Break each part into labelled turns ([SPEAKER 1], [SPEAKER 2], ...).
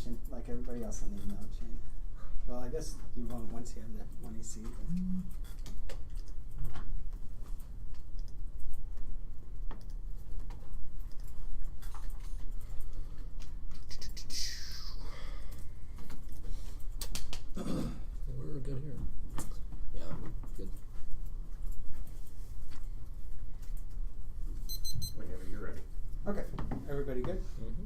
[SPEAKER 1] chain, like everybody else on the email chain. Well, I guess you won't once you have that one you see.
[SPEAKER 2] We're good here. Yeah, good.
[SPEAKER 3] Whenever you're ready.
[SPEAKER 1] Okay, everybody good?
[SPEAKER 2] Mm-hmm.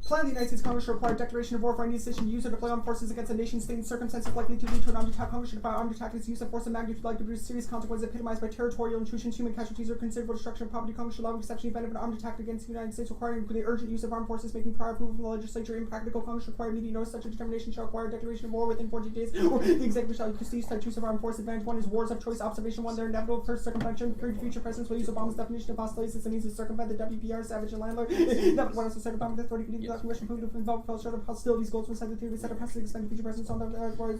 [SPEAKER 1] Plan the United States Congress to require a declaration of war for any decision to use or deploy armed forces against a nation state in circumstances likely to lead to an armed attack. Congress should define armed attack as use of force of magnitude like to produce serious consequences epitomized by territorial intrusions, human casualties, or considerable destruction of property. Congress should allow exception in the event of an armed attack against the United States requiring the urgent use of armed forces, making prior approval from the legislature impractical. Congress should require immediate notice. Such a determination shall require a declaration of war within 14 days, or the executive shall proceed such use of armed force. Advantage 1 is wars of choice. Observation 1, they're inevitable. First, circumvention. Future presidents will use Obama's definition of hostilities as a means to circumvent the WPR, savage and landlord. That one also said Obama's authority to lead the congressional approval to involve fell short of hostilities. Goals were set to theory set up precedent expending future presidents on the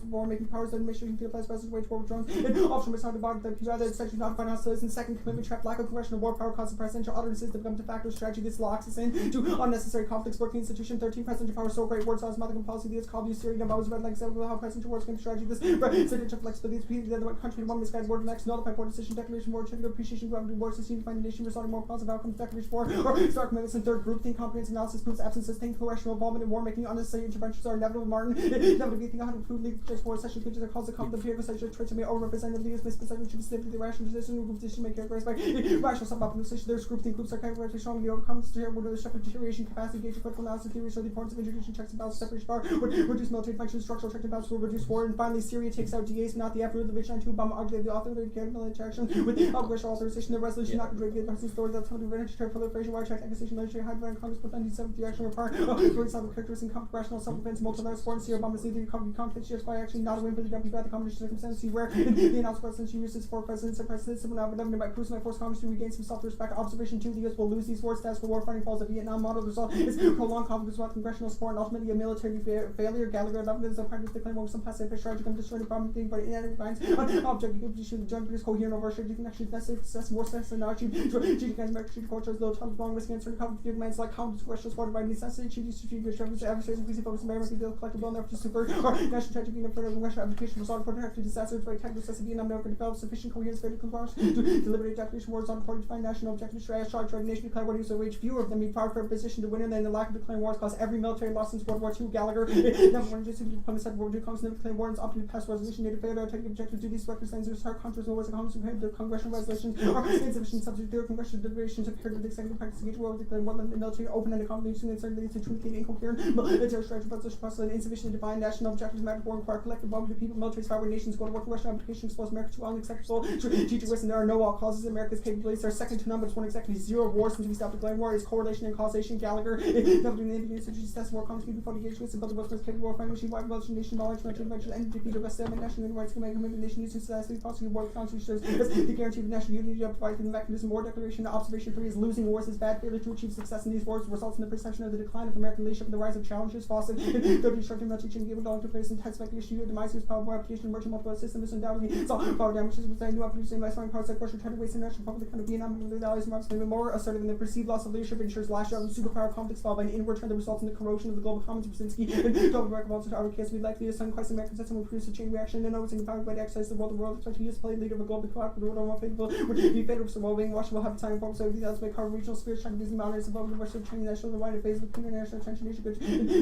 [SPEAKER 1] war making powers that mission to apply presidents wage war with drones. And option was talked about the other essentially not find hostilities. And second, commitment trap lack of congressional war power causes presidential utterances to become de facto strategy. This locks us in to unnecessary conflicts working institution. 13, presidential power so great words as mother policy. This called use theory. Number was red like seven how presidential wars can strategy. This presidential flexibility is repeated the other country one misguided word next nullify board decision declaration war trigger appreciation gravity war system find the nation resulting more positive outcomes declaration war or start commitments. And third, group think comprehensive analysis proves absence sustained congressional involvement in war making unnecessary interventions are inevitable. Martin, inevitably think 100 prove legal just war session features are caused to come the period such a traits may overrepresented leaders misperception should be significantly rational decision group decision may characterized by rational sub-optimization. There's group think groups are characterized strongly overcomes to share with the shepherd deterioration capacity gauge critical analysis theory so the importance of introducing checks and balances separation power would reduce military functions structural checks and balances will reduce war. And finally Syria takes out DAs not the effort of the Rich 2 Obama argued the author of the military interaction with congressional authorization the resolution not contribute the president's authority that's something to prevent proliferation wire check accusation legislature high blind Congress put 1970 action require for some characteristics and congressional self-defense multilateral support. See Obama's leader conflict shares by actually not a win for the WP the combination circumstances where the announced presidency uses for presidents and presidents similar evident by cruising by force Congress to regain some self-respect. Observation 2, the U.S. will lose these wars. Task for war fighting falls of Vietnam model. The result is prolonged conflict without congressional support and ultimately a military failure. Gallagher evidence of practice declaring war some passive strategy come destroy the problem thing but inadequate finds object to issue the joint produce coherent over you can actually necessary success more success and not achieve GTown American culture as though times long risk answering conflict demands like counter congressional support by necessity achieve these strategic strategies adversaries increasing focus on American deal collectible and to super or national tragedy and further congressional application result for protective disasters by technical necessity and America develop sufficient coherence for the Congress to deliberate declaration wars on important to find national objectives strategy charge the nation declare war use of wage fewer of them be proud for a position to win and then the lack of declaring wars cause every military loss since World War II. Gallagher number one just deployment said World War II Congress never declared war and up to pass resolution native failure to take objectives to these represents there's hard counters wars and Congress compared to congressional resolutions or insufficient subject to congressional deliberations compared to the executive practice engage war declaring war and military open and accommodating and certainly to truth incoherent military strategy resolution process and insufficient to define national objectives matter for require collective bomb to people military power nations go to war congressional application expose America to unacceptable strategic risk and there are no all causes America's capabilities are second to none but it's one exactly zero wars since we stopped declaring war is correlation and causation. Gallagher never doing anything to test war comes before the engagement and build the most capable war fighting wide military nation knowledge military invention and defeat of West national human rights can make a nation using successfully prosecute war constitution the guarantee of national unity of providing the mechanism war declaration observation 3 is losing wars is bad failure to achieve success in these wars results in the perception of the decline of American leadership and the rise of challenges Fawcett third destructive not teaching given long to place intense speculation demise of power application emerging multiple systems undoubtedly it's all power damages with new opportunities last time powers like Russia trying to waste international public kind of Vietnam and the allies and Marks even more assertive than the perceived loss of leadership ensures last year of superpower conflicts followed by an inward trend that results in the corrosion of the global commons Brzezinski and global American also to our case we'd likely to assign quite some American system will produce a chain reaction and noticing the power by the exercise the world expect to use play leader of a global cooperative world more favorable would be favorable for well-being Washington will have time for so these may cover regional spheres trying to use the boundaries above the Western training national the wider phase of international attention issue good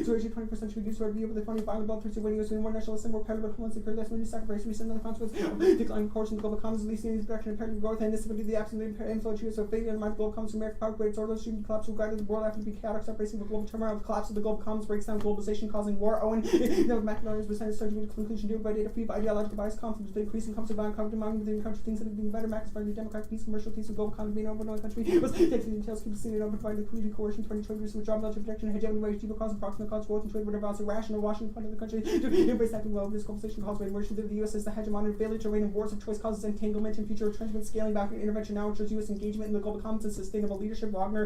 [SPEAKER 1] so 20% should reduce our view of the funny violent blood through winning us in more nationalism more parallel once occurred less many sacrifice recent another consequence declining course in the global commons at least in this direction apparently growth and disability the absolute influence of failure and mind global commons from American power grades or those shooting collapse regarded the world after to be chaotic separating the global turmoil the collapse of the global commons breaks down globalization causing war Owen no McIntyre's percentage starting to conclusion due by data free by ideological bias conflict with increasing comes of violent conflict among within country things that are being better max by the democratic peace commercial peace and global economy being over no country was taking the details keep seeing it over by the creating coercion 20 trade reducing with job military protection hegemony ways people cause approximate cause growth and trade whatever else irrational Washington point of the country to embrace acting well this conversation caused by emergence of the U.S. as the hegemon and failure to reign in wars of choice causes entanglement and future retrenchment scaling back and intervention now ensures U.S. engagement in the global commons and sustainable leadership Wagner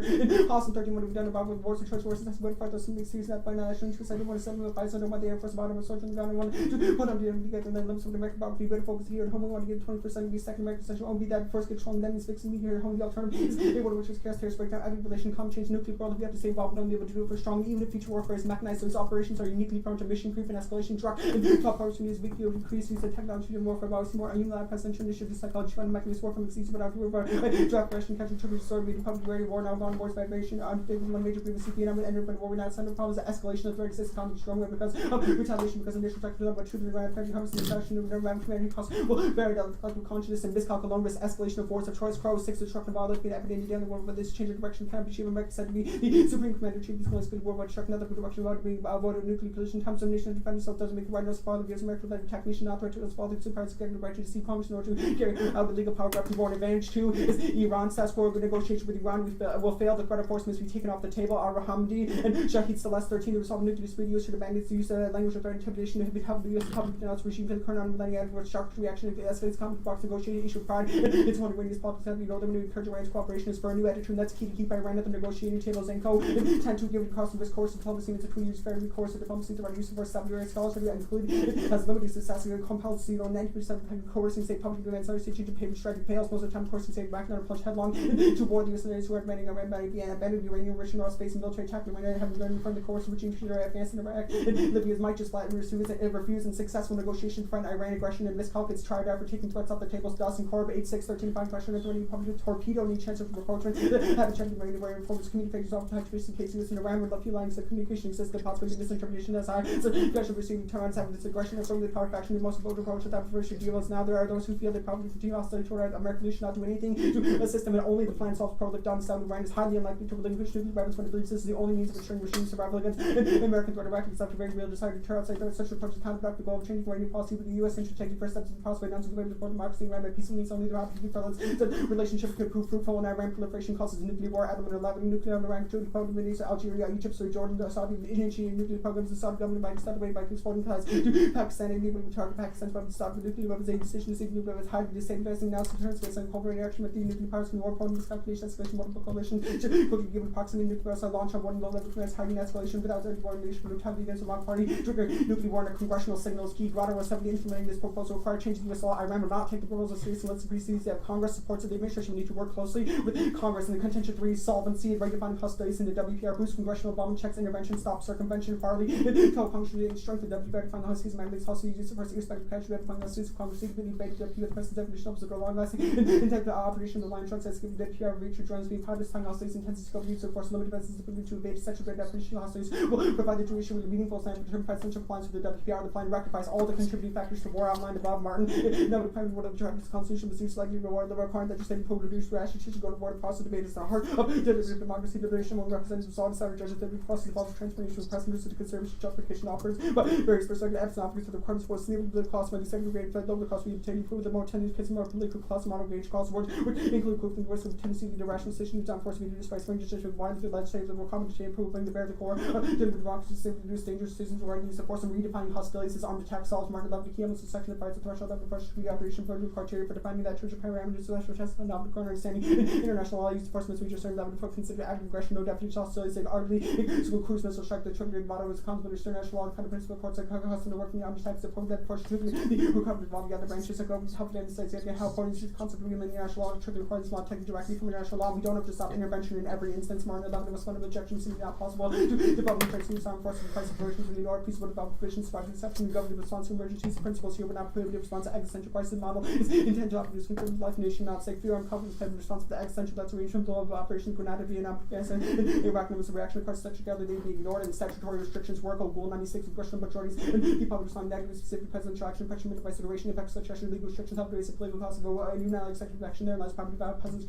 [SPEAKER 1] Awesome 13 what have we done about with wars of choice wars and that's what fight those things series that by national interest I didn't want to send them 500 what the Air Force about was sorting down and one to put up together and then limits of the American power to be better focus here at home we want to give 20% of the second American central won't be that first get strong then he's fixing me here at home the alternative is able to which is cast hair breakdown every relation common change nuclear world if we have to stay involved we don't be able to do do it for strong. Even if future warfare is mechanized, those operations are uniquely prone to mission creep and escalation. Direct and top opportunities weekly will increase use of technology and warfare. Obviously, more unilateral presidential initiative, psychology, fund mechanisms, warfare, exceeds without war. Direct Russian country triggers sword, meeting public ready war now on wars vibration. One major previous CP and entered by war. We're not center problems. The escalation of threat exists economic strong way because of retaliation because of initial attack to them, but truly around family harvest and destruction of never around humanity costs will vary down the collective consciousness and miscalculation with escalation of wars of choice. Crow 6 destruction of all life being epidemic down the world, but this change of direction can be achieved. America said to be the supreme commander chief. These going to worldwide destruction, another direction about being avoided nuclear collision. Times of nation to defend itself doesn't make it right. No spoil of years. America that attack nation not threat to us. Father to parents getting the right to deceive Congress in order to carry out the legal power grab to born advantage. 2 is Iran. Status quo negotiation with Iran will fail. The threat of force must be taken off the table. Al-Rahamdi and Shahid Celeste 13 to resolve nuclear dispute used to the bandits use language of threat intimidation to help the U.S. public denounce regime to the current millennia with sharp reaction to escalates conflict box negotiating issue of pride. It's one of Iranian's politics have you know them to encourage Iran's cooperation is for a new attitude that's key to keep Iran at the negotiating tables and co. Tend to give it across this course of diplomacy with the 2 years fair course of diplomacy to run use of force Saudi scholars to include has limited success and compelled to 90% of coercing state public events other states to pay restricted pales most of the time coercing state back and plunge headlong to board the US who are demanding Iran by abandoned uranium rich in raw space and military attack Iran having learned from the course of regime to Afghanistan and Iraq Libya's might just flatly refuse and successful negotiation to find Iran aggression and miscalculates tried after taking threats off the table. Dawson Corb 8613 5 question of 20 public torpedo any chance of reproachment have a check the Iranian informers communications off the touch in case US and Iran would love few lines of communication exists the possibility of misinterpretation as high so question receiving turns having this aggression from the power faction the most voted approach that first deals now there are those who feel they probably continue hostility toward American should not do anything to assist them and only the plan solves pro down south Iran is highly unlikely to relinquish nuclear weapons when it believes this is the only means of ensuring regime survival against American threat Iraq is after very real desire to deter outside threats such approach to counterback the goal of changing Iranian policy with the US interest taking first steps in the possible announcing the way to support democracy Iran by peaceful means only the opportunity felons the relationship could prove fruitful and Iran proliferation causes nuclear war Adam and 11 nuclear Iran Jordan Indonesia Algeria Egypt so Jordan Saudi initiating nuclear programs the Saudi government by extended away by exporting ties to Pakistan and even target Pakistan's weapons stop with nuclear weapons a decision to see nuclear weapons highly destabilizing now concerns based on cooperating action with the nuclear powers from war prone miscalculation escalation multiple coalition quickly given proximity nuclear missile launch on one low level commanders hiding escalation without any war nation brutality against the wrong party trigger nuclear war and congressional signals key Grotto was heavily implementing this proposal required changes in US law Iran will not take the proposal seriously unless the precedes that Congress supports it the administration will need to work closely with Congress in the contention 3 solvency and redefining hostilities in the WPR boost congressional bombing checks intervention stop circumvention farley tell Congress to strength the WPR to find the hostilities mandates hostilities use of force irrespective of cash find the hostilities of Congress to debate the WPR the president's definition of the long lasting intent the operation of the line trunks as given the WPR reach or drones being part of this time hostilities intensity scope use of force limited defenses to evade such a great definition of hostilities will provide the duration with a meaningful stand for term presidential compliance with the WPR the plan rectifies all the contributing factors to war outlined above Martin no depending on what the Constitution was used likely reward the requirement that your state code reduce rations should go to war the process of debate is the heart of deliberative democracy deliberation among representatives of all decided judges that we process the false transformation of precedents to the conservative justification offers but various perspective absent offers for the requirements for enabling the cost by the segregated fed lower cost we obtain improve the more tendency kids more political class amount of wage cost awards which include equivalent words of tendency to the rationalization of down force media despite swing decisions widely the legislative that will come to improve bring to bear the core deliver democracy simply reduce dangerous decisions or use of force and redefining hostilities as armed attack assaults Martin 11 key elements of section that provides the threshold of the first degree operation for a new criteria for defining that church of parameters celestial test and not the corner understanding international law use of force must reach a certain level before consider active aggression no definition hostilities like arguably school cruise missile strike the triggered motto is consummate international law kind of principle courts like custom to working armed attacks that point that push to the recovery involving the other branches like governments help the states yet how parties use the concept of international law trigger requires law taken directly from international law we don't have to stop intervention in every instance Martin 11 was one of objections simply not possible to develop and armed forces the price of versions of the North peaceable development provisions surviving exception the government response to emergencies the principles here but not prohibitive response to existential crisis model is intended to produce control of life nation not safe fear and confidence type of response to the existential that's arrangement of Operation Grenada Vietnam Afghanistan Iraq was a reaction across such together they be ignored and statutory restrictions work on Goal 96 with congressional majorities and people respond negatively specific presidential action pressure minimized duration effects such as legal restrictions help raise the political costs of a new executive action there lies property value peasants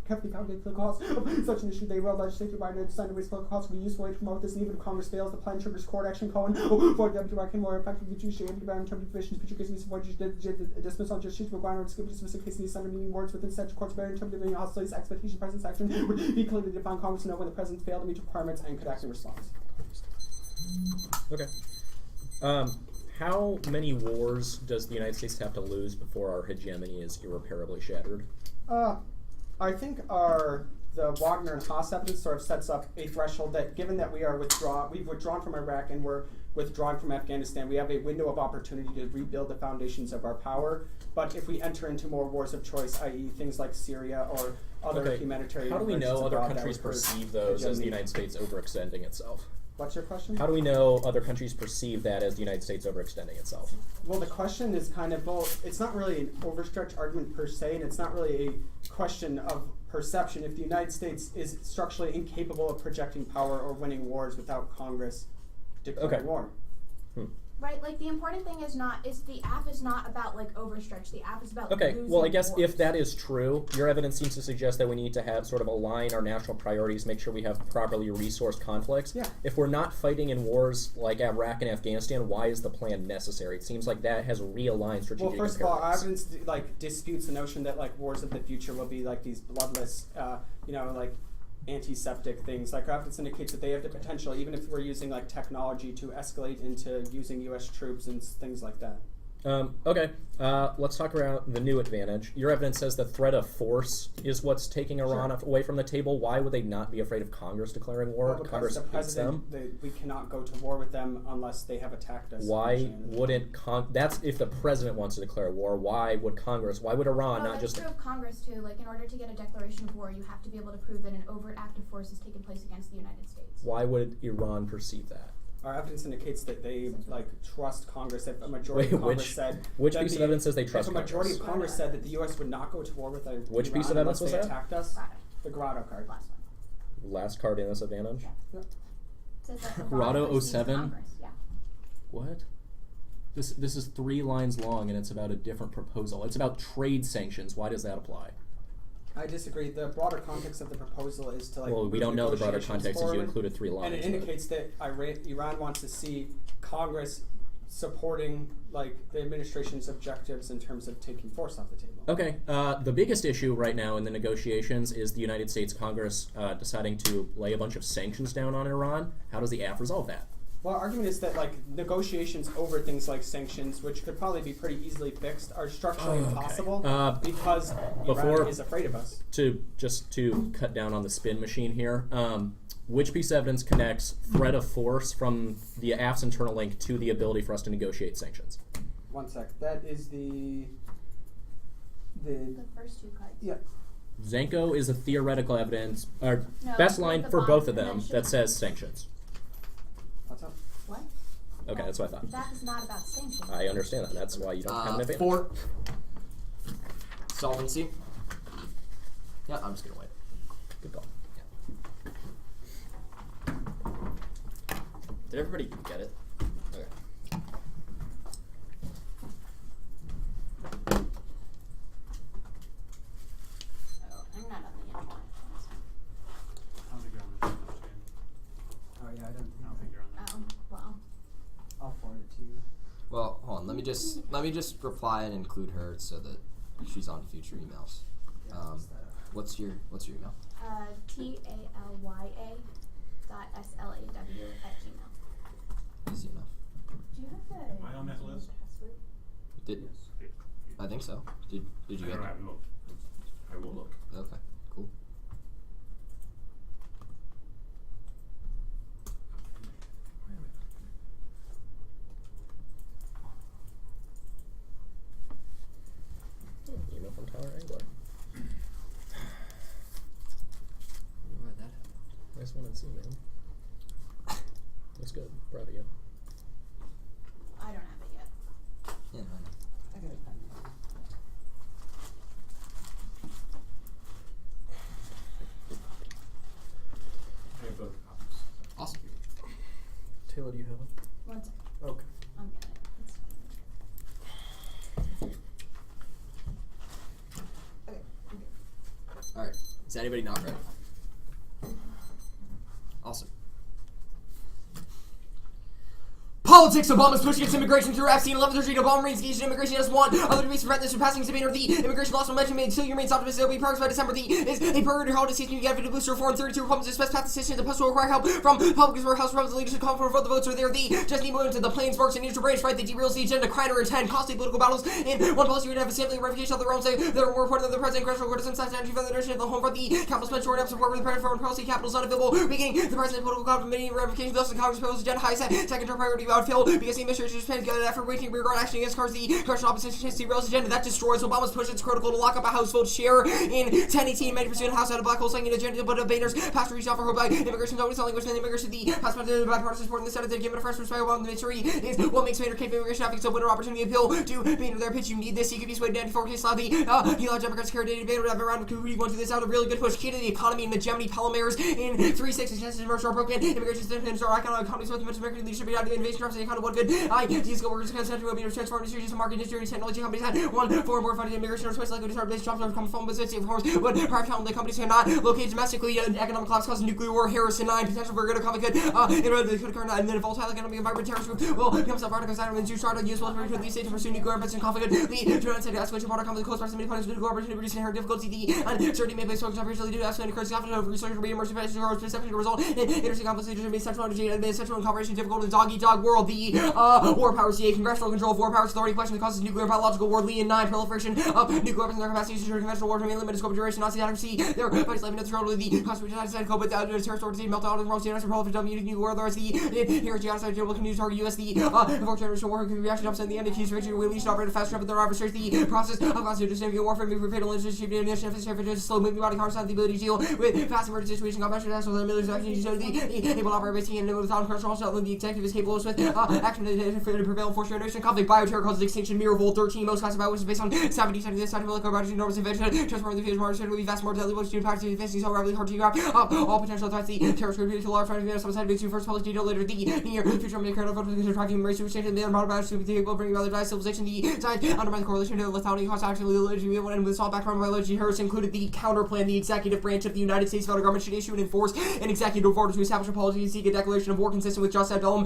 [SPEAKER 1] carefully calculate the cost of such an issue. They will legislate provided design to raise political costs will be useful way to promote this. And even if Congress fails, the plan triggers court action calling for them to work more effectively judiciary and in terms of provisions, future cases avoid dismissal justice requirement to skip a specific case in the Senate meeting words within such courts bearing in terms of any hostilities, expectation, president's action would be clearly defined. Congress to know when the president failed to meet requirements and could act in response.
[SPEAKER 2] Okay. How many wars does the United States have to lose before our hegemony is irreparably shattered?
[SPEAKER 1] I think the Wagner and Haas evidence sort of sets up a threshold that, given that we've withdrawn from Iraq and we're withdrawing from Afghanistan, we have a window of opportunity to rebuild the foundations of our power. But if we enter into more wars of choice, i.e. things like Syria or other humanitarian.
[SPEAKER 2] How do we know
[SPEAKER 1] emergencies
[SPEAKER 2] other
[SPEAKER 1] abroad that
[SPEAKER 2] countries
[SPEAKER 1] would prove
[SPEAKER 2] perceive those as the
[SPEAKER 1] hegemony.
[SPEAKER 2] United States overextending itself?
[SPEAKER 1] What's your question?
[SPEAKER 2] How do we know other countries perceive that as the United States overextending itself?
[SPEAKER 1] Well, the question is kind of both. It's not really an overstretched argument per se, and it's not really a question of perception. If the United States is structurally incapable of projecting power or winning wars without Congress declaring war.
[SPEAKER 3] Right, like the important thing is the app is not about like overstretch. The app is about
[SPEAKER 2] Okay,
[SPEAKER 3] losing
[SPEAKER 2] well, I guess
[SPEAKER 3] wars.
[SPEAKER 2] if that is true, your evidence seems to suggest that we need to have sort of align our national priorities, make sure we have properly resourced conflicts.
[SPEAKER 1] Yeah.
[SPEAKER 2] If we're not fighting in wars like Iraq and Afghanistan, why is the plan necessary? It seems like that has realigned strategic
[SPEAKER 1] Well, first of all, our
[SPEAKER 2] imperatives.
[SPEAKER 1] evidence disputes the notion that like wars of the future will be like these bloodless, like antiseptic things. Like our evidence indicates that they have the potential, even if we're using like technology, to escalate into using U.S. troops and things like that.
[SPEAKER 2] Okay, let's talk about the new advantage. Your evidence says the threat of force is what's taking Iran away from the table. Why would they not be afraid of Congress declaring war?
[SPEAKER 1] Well, because
[SPEAKER 2] Congress
[SPEAKER 1] the
[SPEAKER 2] hates them.
[SPEAKER 1] president, we cannot go to war with them unless they have attacked us.
[SPEAKER 2] Why wouldn't that's if the president wants to declare war? Why would Iran not
[SPEAKER 3] that's
[SPEAKER 2] just?
[SPEAKER 3] true of Congress too. Like in order to get a declaration of war, you have to be able to prove that an overt act of force has taken place against the United States.
[SPEAKER 2] Why would Iran perceive that?
[SPEAKER 1] Our evidence indicates that they trust Congress. If a majority of Congress said
[SPEAKER 2] which
[SPEAKER 1] that
[SPEAKER 2] piece of evidence says they trust
[SPEAKER 1] if a majority
[SPEAKER 2] Congress?
[SPEAKER 1] of Congress said that the U.S. would not go to war with Iran
[SPEAKER 2] Which piece of evidence
[SPEAKER 1] unless
[SPEAKER 2] was
[SPEAKER 1] they
[SPEAKER 2] that?
[SPEAKER 1] attacked us,
[SPEAKER 3] Grotto.
[SPEAKER 1] the Grotto card.
[SPEAKER 3] Last one.
[SPEAKER 2] Last card in this advantage.
[SPEAKER 1] Yeah.
[SPEAKER 3] It says that Iran
[SPEAKER 2] Grotto
[SPEAKER 3] perceives
[SPEAKER 2] 07?
[SPEAKER 3] Congress, yeah.
[SPEAKER 2] What? This is 3 lines long and it's about a different proposal. It's about trade sanctions. Why does that apply?
[SPEAKER 1] I disagree. The broader context of the proposal is to
[SPEAKER 2] Well, we
[SPEAKER 1] move
[SPEAKER 2] don't know the broader
[SPEAKER 1] negotiations
[SPEAKER 2] context as you
[SPEAKER 1] forward.
[SPEAKER 2] included 3 lines.
[SPEAKER 1] And it
[SPEAKER 2] but-
[SPEAKER 1] indicates that Iran wants to see Congress supporting the administration's objectives in terms of taking force off the table.
[SPEAKER 2] Okay, the biggest issue right now in the negotiations is the United States Congress deciding to lay a bunch of sanctions down on Iran. How does the app resolve that?
[SPEAKER 1] Well, our argument is that negotiations over things like sanctions, which could probably be pretty easily fixed, are structurally impossible because Iran is afraid of us.
[SPEAKER 2] To cut down on the spin machine here, which piece of evidence connects threat of force from the app's internal link to the ability for us to negotiate sanctions?
[SPEAKER 1] One sec. That is the
[SPEAKER 3] The first 2 cards.
[SPEAKER 1] yeah.
[SPEAKER 2] Zenko is a theoretical evidence, or
[SPEAKER 3] No,
[SPEAKER 2] best
[SPEAKER 3] like
[SPEAKER 2] line
[SPEAKER 3] the
[SPEAKER 2] for
[SPEAKER 3] bottom
[SPEAKER 2] both of them
[SPEAKER 3] dimension.
[SPEAKER 2] that says sanctions.
[SPEAKER 1] What's up?
[SPEAKER 3] What?
[SPEAKER 2] Okay, that's what I thought.
[SPEAKER 3] That is not about sanctions.
[SPEAKER 2] I understand that. That's why you don't have an advantage.
[SPEAKER 4] 4. Solvency. Yeah, I'm just gonna wait.
[SPEAKER 2] Good call.
[SPEAKER 4] Did everybody get it? Okay.
[SPEAKER 3] Oh, I'm not on the internet.
[SPEAKER 5] I don't think you're on the channel, Shane.
[SPEAKER 1] Oh yeah, I
[SPEAKER 5] I don't think you're on there.
[SPEAKER 3] Oh, well.
[SPEAKER 1] I'll forward it to you.
[SPEAKER 4] Well, hold on. Let me just reply and include her so that she's on future emails. What's your email?
[SPEAKER 3] TALYA .slaw@gmail.
[SPEAKER 4] Easy enough.
[SPEAKER 3] Do you have the
[SPEAKER 5] Am I on that list?
[SPEAKER 3] password?
[SPEAKER 4] Did I think so? Did you
[SPEAKER 5] I
[SPEAKER 4] get
[SPEAKER 5] don't
[SPEAKER 4] it?
[SPEAKER 5] have looked. I will look.
[SPEAKER 4] Okay, cool.
[SPEAKER 2] Email from Tyler Angler.
[SPEAKER 4] Why'd that happen?
[SPEAKER 2] Nice one and see, man. That's good. Proud of you.
[SPEAKER 3] I don't have it yet.
[SPEAKER 4] Yeah, I know.
[SPEAKER 1] I got it.
[SPEAKER 5] I have both copies.
[SPEAKER 4] Awesome.
[SPEAKER 2] Taylor, do you have it?
[SPEAKER 3] One second.
[SPEAKER 2] Okay.
[SPEAKER 3] I'm getting it. It's fine. Okay, I'm good.
[SPEAKER 4] All right. Is anybody not ready? Awesome. Politics. Obama's push against immigration through Epstein. 11th Obama reinstigation immigration as one. Other debates prevent this from passing. Sabine of the immigration laws momentum made still remains optimistic. It'll be progress by December. The is a priority holiday season. You get to boost reform. 32 Republicans discuss path decision. The post will require help from Republicans for House Republicans leadership call for vote. The votes are there. The just need movement to the plains, works, and neutral branch fight that derails the agenda. Kreiner and 10 costly political battles. In one policy, we would have a sampling revocation of the realm. Say there are more important than the president. Congressional courtesans size energy from the nation of the home for the capital spent short up support with the president foreign policy. Capital is unavailable. Weakening the president's political committee revocation. Thus, the Congress proposed agenda high set. Second term priority. round failed because the administration is planning to get an effort waging rearguard action against cars the congressional opposition against the rails agenda that destroys Obama's push. It's critical to lock up a House vote share in 1018. Many pursuing House out of black hole saying an agenda, but debaters passed reached out for hope by immigration always telling which immigration the past bipartisan support in the Senate that given a fresh perspective on the mystery is what makes Maynard capable of immigration advocates a winner opportunity appeal to being their pitch. You need this. He could be swayed 94 case loudly. He allowed Democrats carry debate would have around who want to do this out a really good push. Key to the economy and the Gemini polymers in 3-6 extensions are broken. Immigration systems are economic economies with American leadership beyond the invasion of the economy. What good ideas go workers consent to be transformed industries and market industry technology companies had one for more funding immigration or twice likely to start base jobs or come from business of course but private the companies cannot locate domestically economic collapse causes nuclear war Harrison 9 potential for good economic good could occur and then a volatile economic environment terrorist group will become self-article designer and start on useful to the state to pursue nuclear weapons and conflict lead to an unsafe escalation part of conflict close proximity points to nuclear opportunity reducing inherent difficulty the uncertainty may place focus on previously due to escalating currency conflict of research and reimmersion perception to result in interesting complications between central energy and central and cooperation difficult in the dog-eat-dog world the war powers CA congressional control of war powers authority question that causes nuclear biological war Lee and 9 proliferation of nuclear weapons and their capacity to ensure conventional war to remain limited scope of duration Nazi accuracy their fights life in the throat of the Constitution of the United States but the terrorist organization meltdown of the world's United Proliferation of nuclear war otherwise the here genocide will continue to target US the fourth generation war reaction jumps in the end of Hughes Victory will least operate a fast trap their adversaries the process of constitutional warfare moving for fatal initiative slow moving body congress the ability to deal with fast emergency situation combat national and military action so the able to operate and without control also the executive is capable with action to prevail for generation conflict bioterror causes extinction mirror volt 13 most classified which is based on 70 of this side of the enormous invention transforming the future market will be vast more deadly which to impact the facing so rapidly hard to grab all potential threats the terrorist group to large trying to be some side of its first public detail later the near future of the current vote to tracking race exchange and the amount of to be able to bring other civilization the side undermine the correlation to the lethality cost actually we have one with all background biology Harris included the counter plan the executive branch of the United States federal government should issue and enforce an executive order to establish a policy and seek a declaration of war consistent with just ad bellum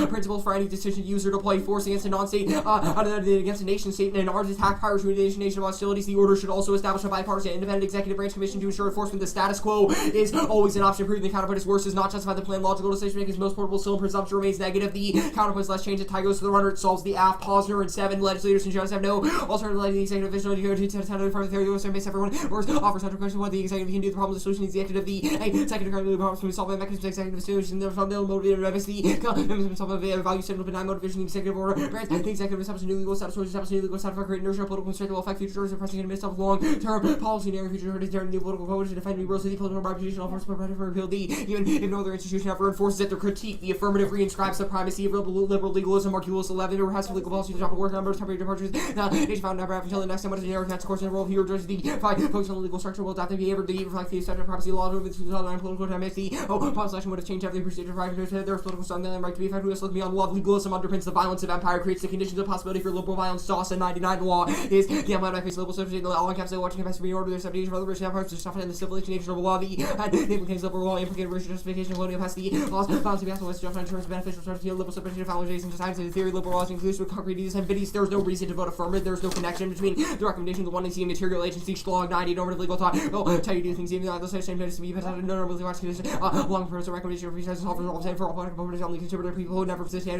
[SPEAKER 4] principles for any decision to use or deploy force against a non-state against a nation state and an armed attack prior to a nation of hostilities. The order should also establish a bipartisan independent executive branch commission to ensure enforcement. The status quo is always an option. Proving the counterpoint is worse does not justify the plan. Logical decision making is most portable. Still in presumption remains negative. The counterpoint is less change. The tie goes to the runner. It solves the AF. Posner and 7 legislators and judges have no alternative. Like the executive official to go to the part of the theory of makes everyone worse. Offers central question what the executive can do. The problem. The solution is the executive. The executive currently problems can be solved by mechanisms. Executive solution. The motivated revis. The value signal benign motivation. The executive order. Grants the executive establish a new legal status. Establish a new legal status for creating inertia. Political constraint will affect future jurors and pressing in the midst of long-term policy in future jurors during the political coalition defending rules of the political representation of force for repeal the even if no other institution ever enforces it. Their critique the affirmative reinscribes the primacy of liberal legalism. Marculus 11 or has for legal policy to drop a work numbers temporary departures. Nation found never until the next time. What is the narrative? Of course, in the role of hero judges the focus on the legal structure will adapt the behavior to reflect the extent of privacy law over the 2009 political dynamics. The upon selection would have changed after the procedure prior to their political style. The right to be effective is looking beyond law. Legalism underpins the violence of empire, creates the conditions of possibility for liberal violence. Dawson 99 law is the amount of liberal subject the all caps watching capacity order their subject of liberation empires to stuff in the civilization nation of law the implications of law implicated racial justification colonial capacity laws found to be west just in terms of beneficial strategy liberal submission of validation society the theory liberal laws includes with concrete and biddies. There's no reason to vote affirmative. There's no connection between the recommendation of the one and see material agency strong 90 normative legal thought will tell you to do things even though the same to be no normally watch condition long personal recommendation of research solve all the for all political only conservative people who never resisted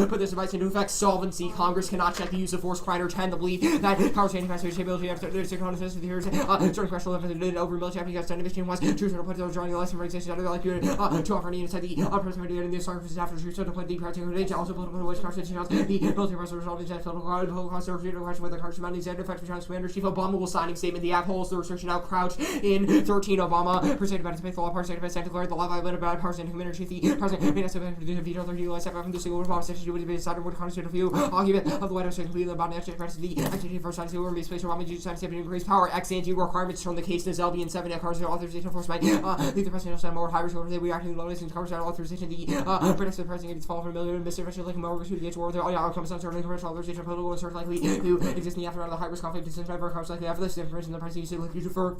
[SPEAKER 4] put this advice into effect. Solvency. Congress cannot check the use of force. Kreiner 10 the belief that power changing capacity stability after there's a contest with the here's certain questional evidence over military because stand division was true to put drawing the lesson for existence under like you to offer any inside the president in the services after true to put the party also political which constitution the military president resolving that political conservative question whether Congress mandates and effective China's commander chief Obama will signing statement the app holds the restriction out crouch in 13 Obama presented about his faithful party secretary declared the love of bad person commander chief the president made us event to the veto 30 last step from the single Obama session would be decided what constitutional view argument of the White House completely about the actual press the activity for science who space Obama Jesus science to increase power ex ante requirements turn the case to Zelby and 7 cars authorization force by leave the president send more high order we actually low and cars authorization the British president gets fall from a million Mr. President like more to get war there all outcomes on certain commercial authorization political and certain likely to exist in the aftermath of the high risk conflict decision for cars likely after this information the president usually like you for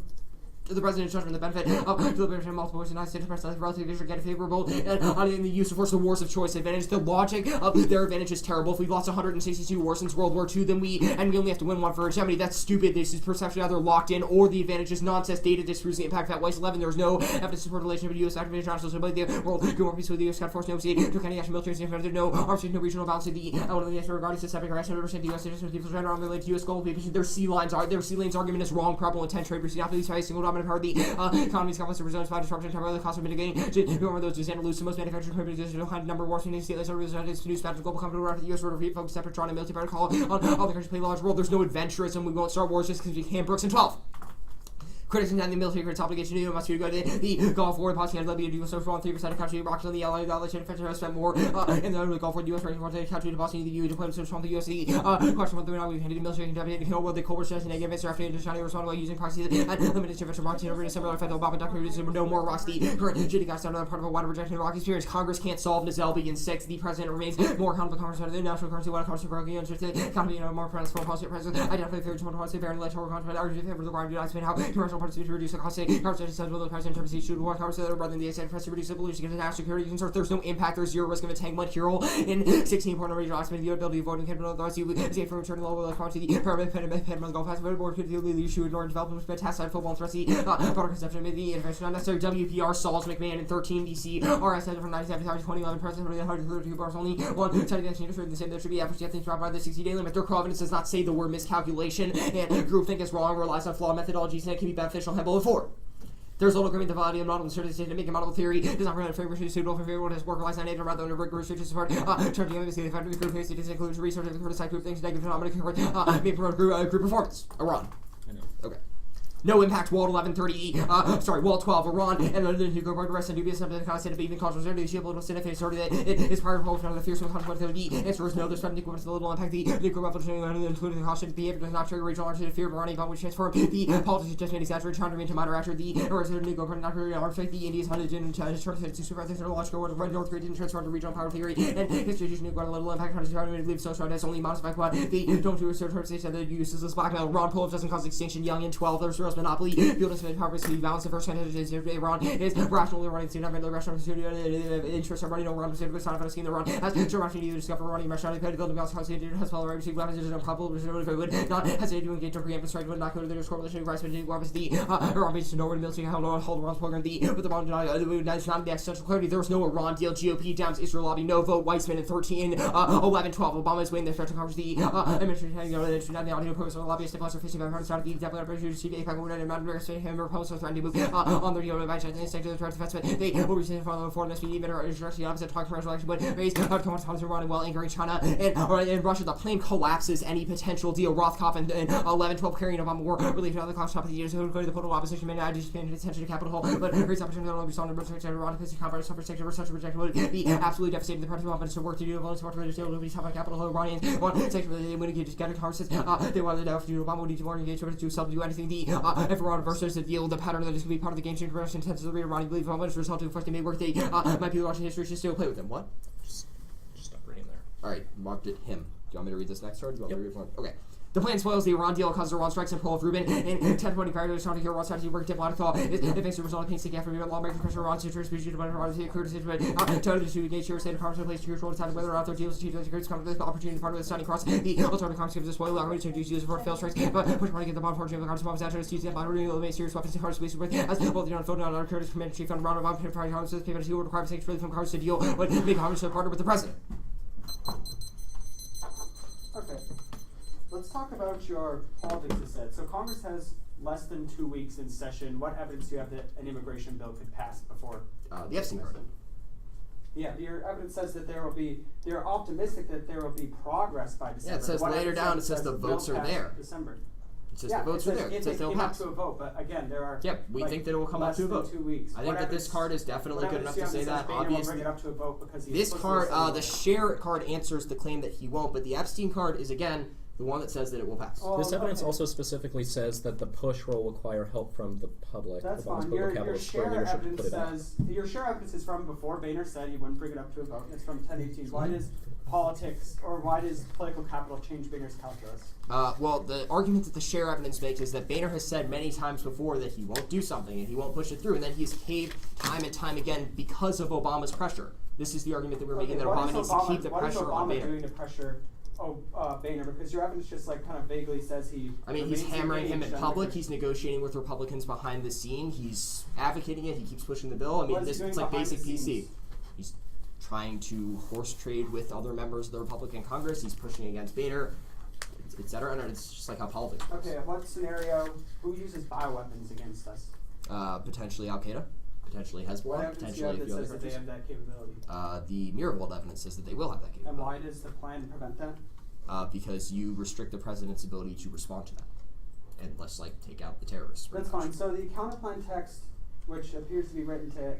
[SPEAKER 4] the president's judgment, the benefit of deliberation of multiple United States presidents relatively vision get favorable and in the use of force the wars of choice advantage. The logic of their advantage is terrible. If we've lost 162 wars since World War II, then we only have to win one for Germany. That's stupid. This is perception either locked in or the advantage is nonsense. Data disproves the impact that Weiss 11. There is no evidence to support the relation of U.S. activity international stability. The world go more peacefully with the U.S. Scott force no state took any action military defense. No arms, no regional balance of the element of the answer regarding systemic harassment. The U.S. citizens with people general related to U.S. global position. Their sea lanes argument is wrong. Probable intent trade proceed after these fights single Obama empowered the economy's complex to resume supply disruption, temporarily cost of mitigating. Remember those who stand to lose the most manufacturing companies to find number of wars in state to produce back to global company around the U.S. order for folks separate and military protocol on all the countries play a large role. There's no adventurism. We won't start wars just because we can. Brooks and 12. Critics contend the military for its obligation to must be go to the Gulf War. Possibly had Libya do so for 3% of country. Iraq and the allied defense spent more in the Gulf War. The U.S. ranking for the country to Boston. The EU deployed so strong the U.S. Question whether or not we've handed the military contaminated hill with the Cold War stress and negative answer after China responded by using proxies and limited intervention from Iraq over December. Federal Obama documented no more Iraq's the current GTown got started on part of a wider rejection of Iraq experience. Congress can't solve Nizal in 6. The president remains more accountable Congress under the national currency. What Congress broken economy more pronounced for policy president identify the third policy bearing electoral content argument for the required to explain how commercial participation reduce the cost. Congress says the president interprets should war Congress rather than the extent press to reduce the pollution against national security concerns. There's no impact. There's zero risk of a tank mud hero in 16 point regional aspect. The ability of voting capital authority escape from returning level of to the permanent the Gulf Pass board could the issue ignore development with test side football and thrust the border conception made the intervention unnecessary. WPR Sauls McMahon in 13 DC RS from 97 to 2011 president for the 132 bars only one side against industry the same there should be after things dropped by the 60-day limit. Their evidence does not say the word miscalculation and groupthink is wrong, relies on flawed methodologies and it can be beneficial. Head below 4. There's little agreement the validity of model and certification to make a model theory does not provide a framework suitable for variable has work relies on nature rather than a rigorous research support. Trying to investigate the fact that the group statistics includes research of the side group things negative phenomena may promote group performance. Iran.
[SPEAKER 2] I know.
[SPEAKER 4] Okay. No impact, Wall 1130, Wall 12, Iran, and London who go rest and dubious something the concept of even cultural certainty, the geopolitical significance sorted that it is part of the fearsome consequence of the answer is no, there's something equal to the little impact the nuclear revolution, including the caution behavior does not trigger regional action of fear of Iranian bomb which transform the politics just made exaggerated trying to remain to moderate after the resident nuclear part not really arms the India's hunted in to super technological world of Red North Korea didn't transform to regional power theory and history nuclear little impact trying to believe so strong as only modified quad the don't do research station that uses this blackmail. Ron Paul doesn't cause extinction. Young in 12 there's Rose monopoly. Poverty balance the first sentence is Iran is rationally running to not rational interests are running over on the same side of a scheme. Iran has so rationally to discover running rationally paid to build the balance house has followed received weapons is improbable which would not hesitate to engage or preempt strike would not go to their correlation of rights but weapons the Iran based to Norway military hold Iran's program the with the Iran that's not the existential clarity. There was no Iran deal. GOP downs Israel lobby no vote. Weissman in 13 11 12 Obama is winning the special conference the administration not the audio post on lobbyist plus facing by front start the example of British CBA pack and American him proposals trying to move on the deal with Vice President to the threat defense. They will receive following foreign SPD better the opposite talk commercial action, but raised comments on Iran while angering China and Russia. The plane collapses any potential deal. Rothkopf and 11-12 carrying Obama war relief on the clock top of the years who go to the political opposition may not just paying attention to Capitol Hill, but raise opportunity to be saw in the British Iran facing conference suffer section such a rejection would be absolutely devastating. The party offense to work to do of support for the deal to be top of Capitol Hill. Iranians one section where they would just get a conference. They wanted to know if Obama would need to more engage to self-do anything. The if Iran versus the deal, the pattern that is going to be part of the game changer Russian intends to the Iranian believe Obama is result to first they may work. They might be the Russian history should still play with them. What?
[SPEAKER 2] Just stop reading there.
[SPEAKER 4] Alright, marked it him. Do you want me to read this next card? Do you want me to read one? Okay. The plan spoils the Iran deal, causes Iran strikes and pull of Rubin. In 1020, prior to trying to hear Iran's strategy work diplomatic law, it makes the result of painstaking effort to lawmakers pressure Iran to distribute to Iran to clear decision, but to engage your state of Congress in place to control decide whether or not their deals to security come to the opportunity part of the standing cross. The alternative Congress gives this spoil already to use for failed strikes, but push money to get the bond fortune of the Congress bomb statute to use the battery of serious weapons to Congress police with as both the unfolded on our Kurdish commander chief on Iran of Obama prior Congress people to require sanctuary from Congress to deal with big Congress to partner with the president.
[SPEAKER 5] Okay. Let's talk about your politics instead. So Congress has less than 2 weeks in session. What evidence do you have that an immigration bill could pass before?
[SPEAKER 4] The Epstein card.
[SPEAKER 5] Yeah, your evidence says that they're optimistic that there will be progress by December.
[SPEAKER 4] Yeah, it says
[SPEAKER 5] what
[SPEAKER 4] later down, it says the votes are there.
[SPEAKER 5] December.
[SPEAKER 4] It says the votes are there. It says they'll pass.
[SPEAKER 5] To a vote, but again, there are.
[SPEAKER 4] Yep, we think that it will come up to a vote.
[SPEAKER 5] 2 weeks.
[SPEAKER 4] I think that this card is definitely good enough to say that. Obviously,
[SPEAKER 5] bring it up to a vote because
[SPEAKER 4] this card, the share card answers the claim that he won't, but the Epstein card is again the one that says that it will pass.
[SPEAKER 2] This evidence also specifically says that the push will require help from the public.
[SPEAKER 5] That's
[SPEAKER 2] Obama's
[SPEAKER 5] fine. Your share evidence says your share evidence is from before Boehner said he wouldn't bring it up to a vote. It's from 1018. Why does politics or why does political capital change Boehner's calculus?
[SPEAKER 4] Well, the argument that the share evidence makes is that Boehner has said many times before that he won't do something and he won't push it through, and then he's caved time and time again because of Obama's pressure. This is the argument that we're making, that Obama needs to keep the pressure on Boehner.
[SPEAKER 5] What is Obama doing to pressure Boehner? Because your evidence just like kind of vaguely says he.
[SPEAKER 4] I mean, he's hammering him in public. He's negotiating with Republicans behind the scene. He's advocating it. He keeps pushing the bill. I mean, it's like basic PC. He's trying to horse trade with other members of the Republican Congress. He's pushing against Boehner, etc. And it's just like how politics works.
[SPEAKER 5] Okay, what scenario? Who uses bioweapons against us?
[SPEAKER 4] Potentially Al Qaeda, potentially
[SPEAKER 5] What
[SPEAKER 4] Hezbollah,
[SPEAKER 5] evidence do you
[SPEAKER 4] potentially
[SPEAKER 5] have
[SPEAKER 4] a
[SPEAKER 5] that
[SPEAKER 4] few other
[SPEAKER 5] says that they
[SPEAKER 4] countries.
[SPEAKER 5] have that capability?
[SPEAKER 4] The mirror world evidence says that they will have that
[SPEAKER 5] And
[SPEAKER 4] capability.
[SPEAKER 5] why does the plan prevent that?
[SPEAKER 4] Because you restrict the president's ability to respond to that, and let's take out the terrorists.
[SPEAKER 5] That's fine. So the counterplan text, which appears to be written to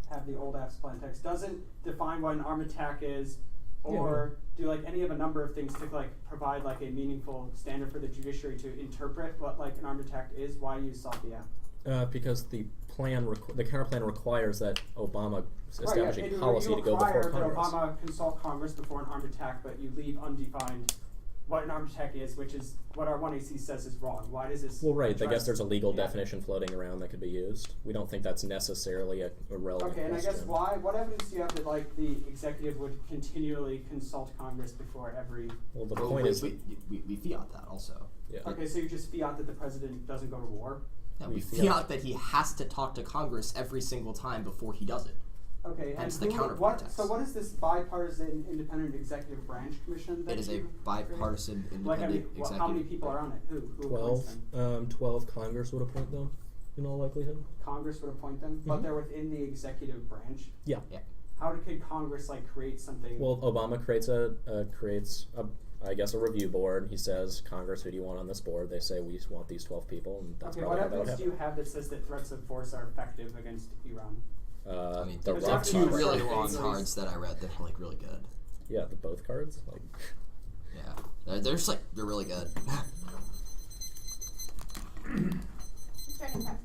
[SPEAKER 5] have the old AFS plan text, doesn't define what an armed attack is, or do any of a number of things to provide a meaningful standard for the judiciary to interpret what an armed attack is. Why do you solve the app?
[SPEAKER 2] Because the the counterplan requires that Obama establish a policy to go
[SPEAKER 5] You require
[SPEAKER 2] before
[SPEAKER 5] that
[SPEAKER 2] Congress.
[SPEAKER 5] Obama consult Congress before an armed attack, but you leave undefined what an armed attack is, which is what our 1AC says is wrong. Why does this?
[SPEAKER 2] Well, right. I guess there's a legal
[SPEAKER 5] Yeah.
[SPEAKER 2] definition floating around that could be used. We don't think that's necessarily a relevant
[SPEAKER 5] Okay, and I
[SPEAKER 2] question.
[SPEAKER 5] guess what evidence do you have that the executive would continually consult Congress before every?
[SPEAKER 2] Well, the
[SPEAKER 4] Well,
[SPEAKER 2] point
[SPEAKER 4] we,
[SPEAKER 2] is,
[SPEAKER 4] we fiat that also.
[SPEAKER 2] yeah.
[SPEAKER 5] Okay, so you just fiat that the president doesn't go to war.
[SPEAKER 4] Yeah,
[SPEAKER 2] We
[SPEAKER 4] we
[SPEAKER 2] fiat-
[SPEAKER 4] fiat that he has to talk to Congress every single time before he does it.
[SPEAKER 5] Okay, and
[SPEAKER 4] Hence the counterplan
[SPEAKER 5] what?
[SPEAKER 4] text.
[SPEAKER 5] So what is this bipartisan independent executive branch commission? That
[SPEAKER 4] It is a
[SPEAKER 5] you
[SPEAKER 4] bipartisan
[SPEAKER 5] created?
[SPEAKER 4] independent executive.
[SPEAKER 5] How many people are on it? Who appoints
[SPEAKER 2] 12,
[SPEAKER 5] them?
[SPEAKER 2] 12 Congress would appoint them, in all likelihood.
[SPEAKER 5] Congress would appoint them, but
[SPEAKER 2] Mhm.
[SPEAKER 5] they're within the executive branch.
[SPEAKER 2] Yeah.
[SPEAKER 4] Yeah.
[SPEAKER 5] How could Congress create something?
[SPEAKER 2] Well, Obama creates I guess a review board. He says, Congress, who do you want on this board? They say, we want these 12 people, and that's
[SPEAKER 5] okay,
[SPEAKER 2] probably
[SPEAKER 5] what
[SPEAKER 2] how that would
[SPEAKER 5] evidence do
[SPEAKER 2] happen.
[SPEAKER 5] you have that says that threats of force are effective against Iran?
[SPEAKER 4] I mean,
[SPEAKER 2] the
[SPEAKER 4] there
[SPEAKER 5] There's
[SPEAKER 4] are
[SPEAKER 2] rock
[SPEAKER 5] actually
[SPEAKER 4] two
[SPEAKER 2] cards.
[SPEAKER 4] really
[SPEAKER 5] cards.
[SPEAKER 4] long cards that I read that are really good.
[SPEAKER 2] Yeah, the both cards.
[SPEAKER 4] Yeah, they're really good.
[SPEAKER 3] Starting time.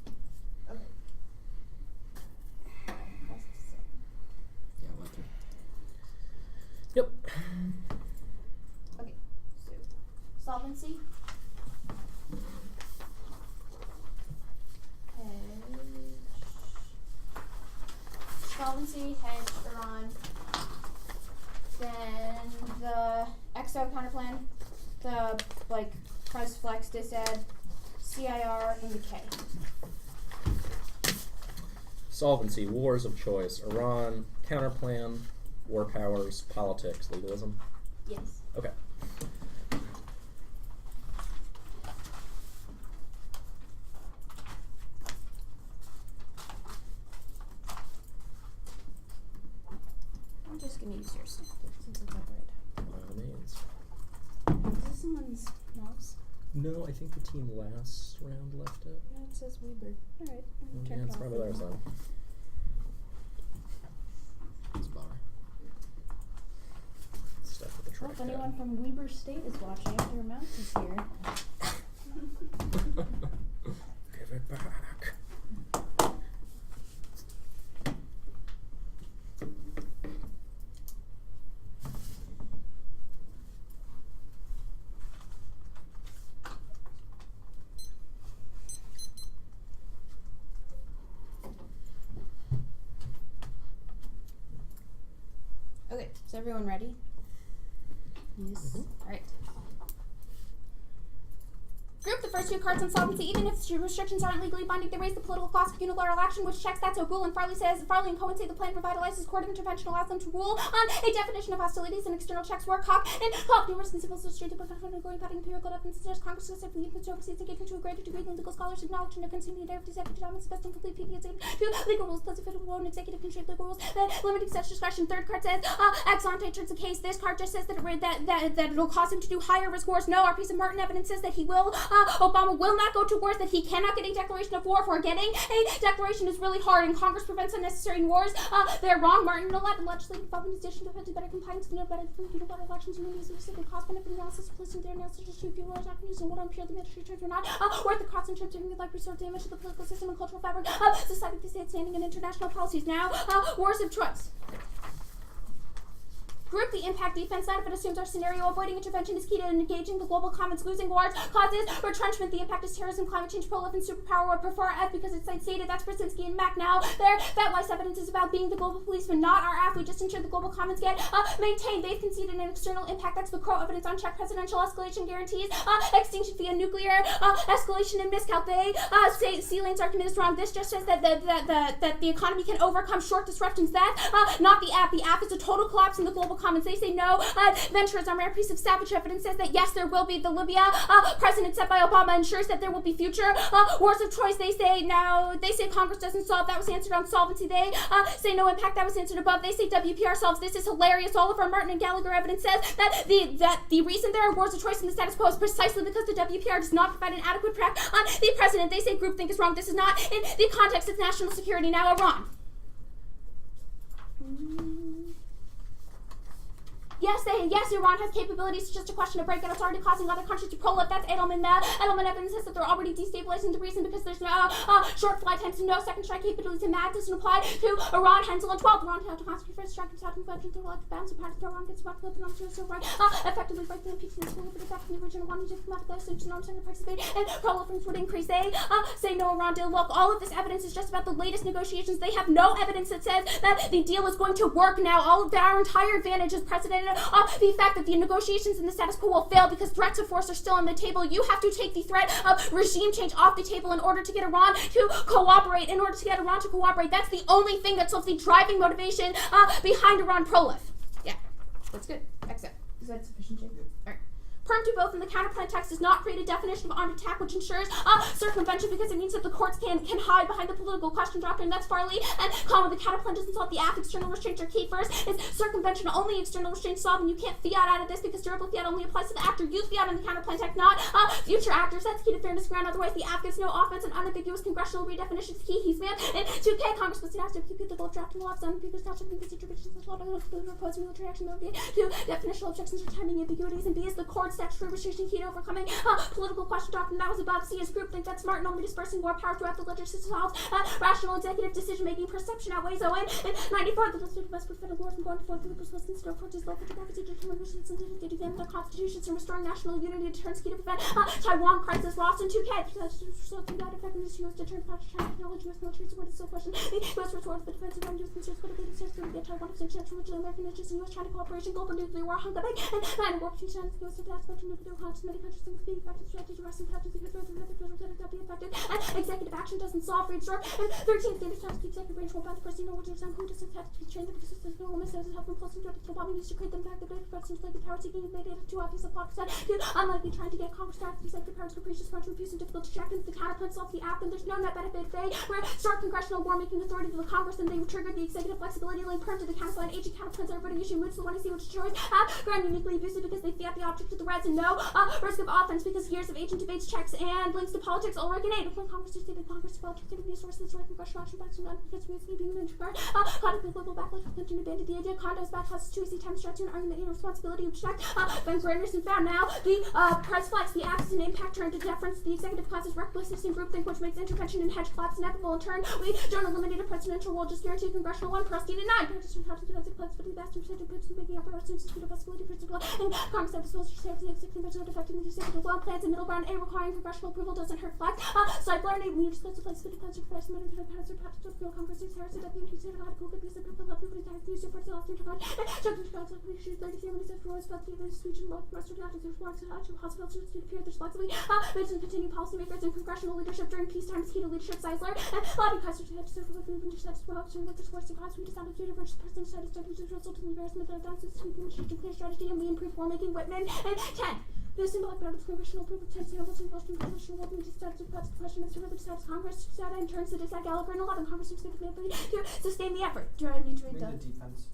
[SPEAKER 4] Yeah, I went through.
[SPEAKER 2] Yep.
[SPEAKER 3] Okay, so solvency. Solvency, hedge, Iran. Then the XO counterplan, the price flex, disad, CIR, and decay.
[SPEAKER 2] Solvency, wars of choice, Iran, counterplan, war powers, politics, legalism.
[SPEAKER 3] Yes.
[SPEAKER 2] Okay.
[SPEAKER 3] I'm just gonna use your snap since it's upgrade.
[SPEAKER 2] By all means.
[SPEAKER 3] Is this someone's mouse?
[SPEAKER 2] No, I think the team last round left it.
[SPEAKER 3] No, it says Weber. Alright,
[SPEAKER 2] Yeah, it's probably theirs then.
[SPEAKER 4] It's a bummer.
[SPEAKER 2] Stuff with the
[SPEAKER 3] Well,
[SPEAKER 2] track.
[SPEAKER 3] if anyone from Weber State is watching, your mouse is here.
[SPEAKER 2] Give it back.
[SPEAKER 3] Okay, is everyone ready? Yes. Alright. Group the first two cards on solvency. Even if restrictions aren't legally binding, they raise the political cost of unilateral action, which checks that. So Gould and Farley and Cohen say the plan revitalizes court of intervention, allows them to rule on a definition of hostilities and external checks. Warcock and Cobb, numerous and civil straight but going about empirical evidence suggests Congress has simply used overseas engagement to a greater degree than legal scholars acknowledge, and no continuing of executive documents best and complete PDS to legal rules plus a federal role and executive control legal rules that limiting such discretion. Third card says ex ante turns the case. This card just says that it'll cause him to do higher risk wars. No, our piece of Martin evidence says that he will Obama will not go to wars, that he cannot get a declaration of war. For getting a declaration is really hard, and Congress prevents unnecessary wars. They're wrong. Martin 11, legislative involvement in addition to better compliance, better elections, and specific cost benefit analysis, placing their analysis to shoot few wars not using what I'm sure the military terms are not worth the cost in terms of like resource damage to the political system and cultural fabric of society, the state standing and international policies. Now, wars of choice. Group the impact defense side of it assumes our scenario. Avoiding intervention is key to engaging the global commons. Losing wars causes retrenchment. The impact is terrorism, climate change, proliferation, superpower. Would prefer F because it's stated. That's Brzezinski and Mac. Now, their FatWise evidence is about being the global policeman, not our F. We just ensure the global commons get maintained. They've conceded an external impact. That's the Crow evidence on check. Presidential escalation guarantees extinction via nuclear escalation and miscount. They say Sealand's argument is wrong. This just says that the economy can overcome short disruptions. That's not the app. The app is a total collapse in the global commons. They say no. Ventures on rare piece of savage evidence says that yes, there will be. The Libya president set by Obama ensures that there will be future wars of choice. They say Congress doesn't solve. That was answered on solvency. They say no impact. That was answered above. They say WPR solves. This is hilarious. Oliver Martin and Gallagher evidence says that the reason there are wars of choice in the status quo is precisely because the WPR does not provide an adequate prep on the president. They say groupthink is wrong. This is not in the context of national security. Now Iran. Yes, Iran has capabilities. It's just a question of break-in. It's already causing other countries to proliferate. That's Edelman. Edelman evidence says that they're already destabilizing the reason because there's no short flight times and no second strike capabilities. And that doesn't apply to Iran. Hensel and 12. Iran had to concentrate first strike and second flight until like bounce and parts of Iran gets back up and on so right. Effectively break the impeachment school but effect the original one just come out of the solution arms and participate and proliferance would increase. They say no Iran deal. Look, all of this evidence is just about the latest negotiations. They have no evidence that says that the deal is going to work now. All of our entire advantage is precedented the fact that the negotiations in the status quo will fail because threats of force are still on the table. You have to take the threat of regime change off the table in order to get Iran to cooperate. That's the only thing that's the driving motivation behind Iran prolif. Yeah, that's good. Exit. Is that sufficient, Jake? All right. Perm to both in the counterplan text does not create a definition of armed attack, which ensures circumvention because it means that the courts can hide behind the political question doctrine. That's Farley and comma. The counterplan doesn't solve the act. External restraints are key. First is circumvention. Only external restraints solve, and you can't fiat out of this because durable fiat only applies to the actor. Use fiat in the counterplan text, not future actors. That's key to fairness ground. Otherwise, the act gets no offense and unambiguous congressional redefinition is key. He's man. And 2K Congress must have to keep the goal drafting laws on people's statute because the jurisdictions of law don't oppose military action. Two definitional objections are timing ambiguities, and B is the court statutory restriction key to overcoming political question doctrine. That was above. C is groupthink. That's smart and only dispersing more power throughout the legislative halls. Rational executive decision making. Perception outweighs O. And 94, the legislative must prevent a war from going forth. People's listening to approaches local democracy to determine wishes and to examine their constitutions and restoring national unity to turn key to prevent Taiwan crisis. Lost in 2K. So that effectiveness used to turn China technology U.S. military support is still question. The U.S. retort for the defense of U.S. concerns for the leading search to get Taiwan extension from original American interests in U.S.-China cooperation, global nuclear war, Hong Kong, and nine war between China and the U.S. and that's nuclear hunts. Many countries think the effective strategy rest in touches because there's another federal that be effective. And executive action doesn't solve for absorb. And 13th, the understands the executive branch will bound the person or which is who doesn't have to be trained because there's no woman says it help them plus to bombing used to create them back. The big threats seems like the power seeking is made it too obvious a plot percent. Unlikely trying to get Congress to act the executive powers capricious, much refuse and difficult to check. And if the counterplan solves the app, then there's no net benefit. They restore congressional war making authority to the Congress, and they would trigger the executive flexibility link perm to the counterplan. Agent counterplans everybody issue moods the one to see which choice ground uniquely abusive because they fiat the object of the right. provides no risk of offense because years of agent debates, checks, and links to politics all regulate. When Congress is stated Congress developed activity resources, right, congressional action backs and non-congress being in regard. Conduct global backlash continue to abandon the idea. Condos back causes 2 times stretch to an argument and responsibility object. Ben Granderson found now the press flags the absence and impact turn to deference. The executive class's recklessness and groupthink, which makes intervention and hedge collapse inevitable. In turn, we don't eliminate a presidential role, just guarantee congressional 1 Preston and 9. Practice how to defensive plans for the best percentage of making up our sense of possibility principle. And Congress has supposed to serve the executive of affecting the executive law plans and middle ground A requiring congressional approval doesn't hurt flags. Side learning, we discuss the place for the plans for first minute of the practice of real Congress is Harrison that the UT said how to cook up these people love people that use support the last interval. Chuck the shots of the issues 33 minutes after always felt the speech and rest of the actors there's marks and hospital students to appear there's flexibly based on continuing policymakers and congressional leadership during peacetime is key to leadership Seisler and lobby customers had to serve with food and decided to help with the sports and costs we decided to diverge the person decided to result in the embarrassment of dances to the clear strategy and we improve war-making Whitman and 10. The symbolic bound of congressional approval takes the Hamilton Washington congressional working to start to pass the question as to whether decides Congress to in turns to decide Gallagher and 11 Congress to sustain the effort. Do I need to read the
[SPEAKER 5] defense?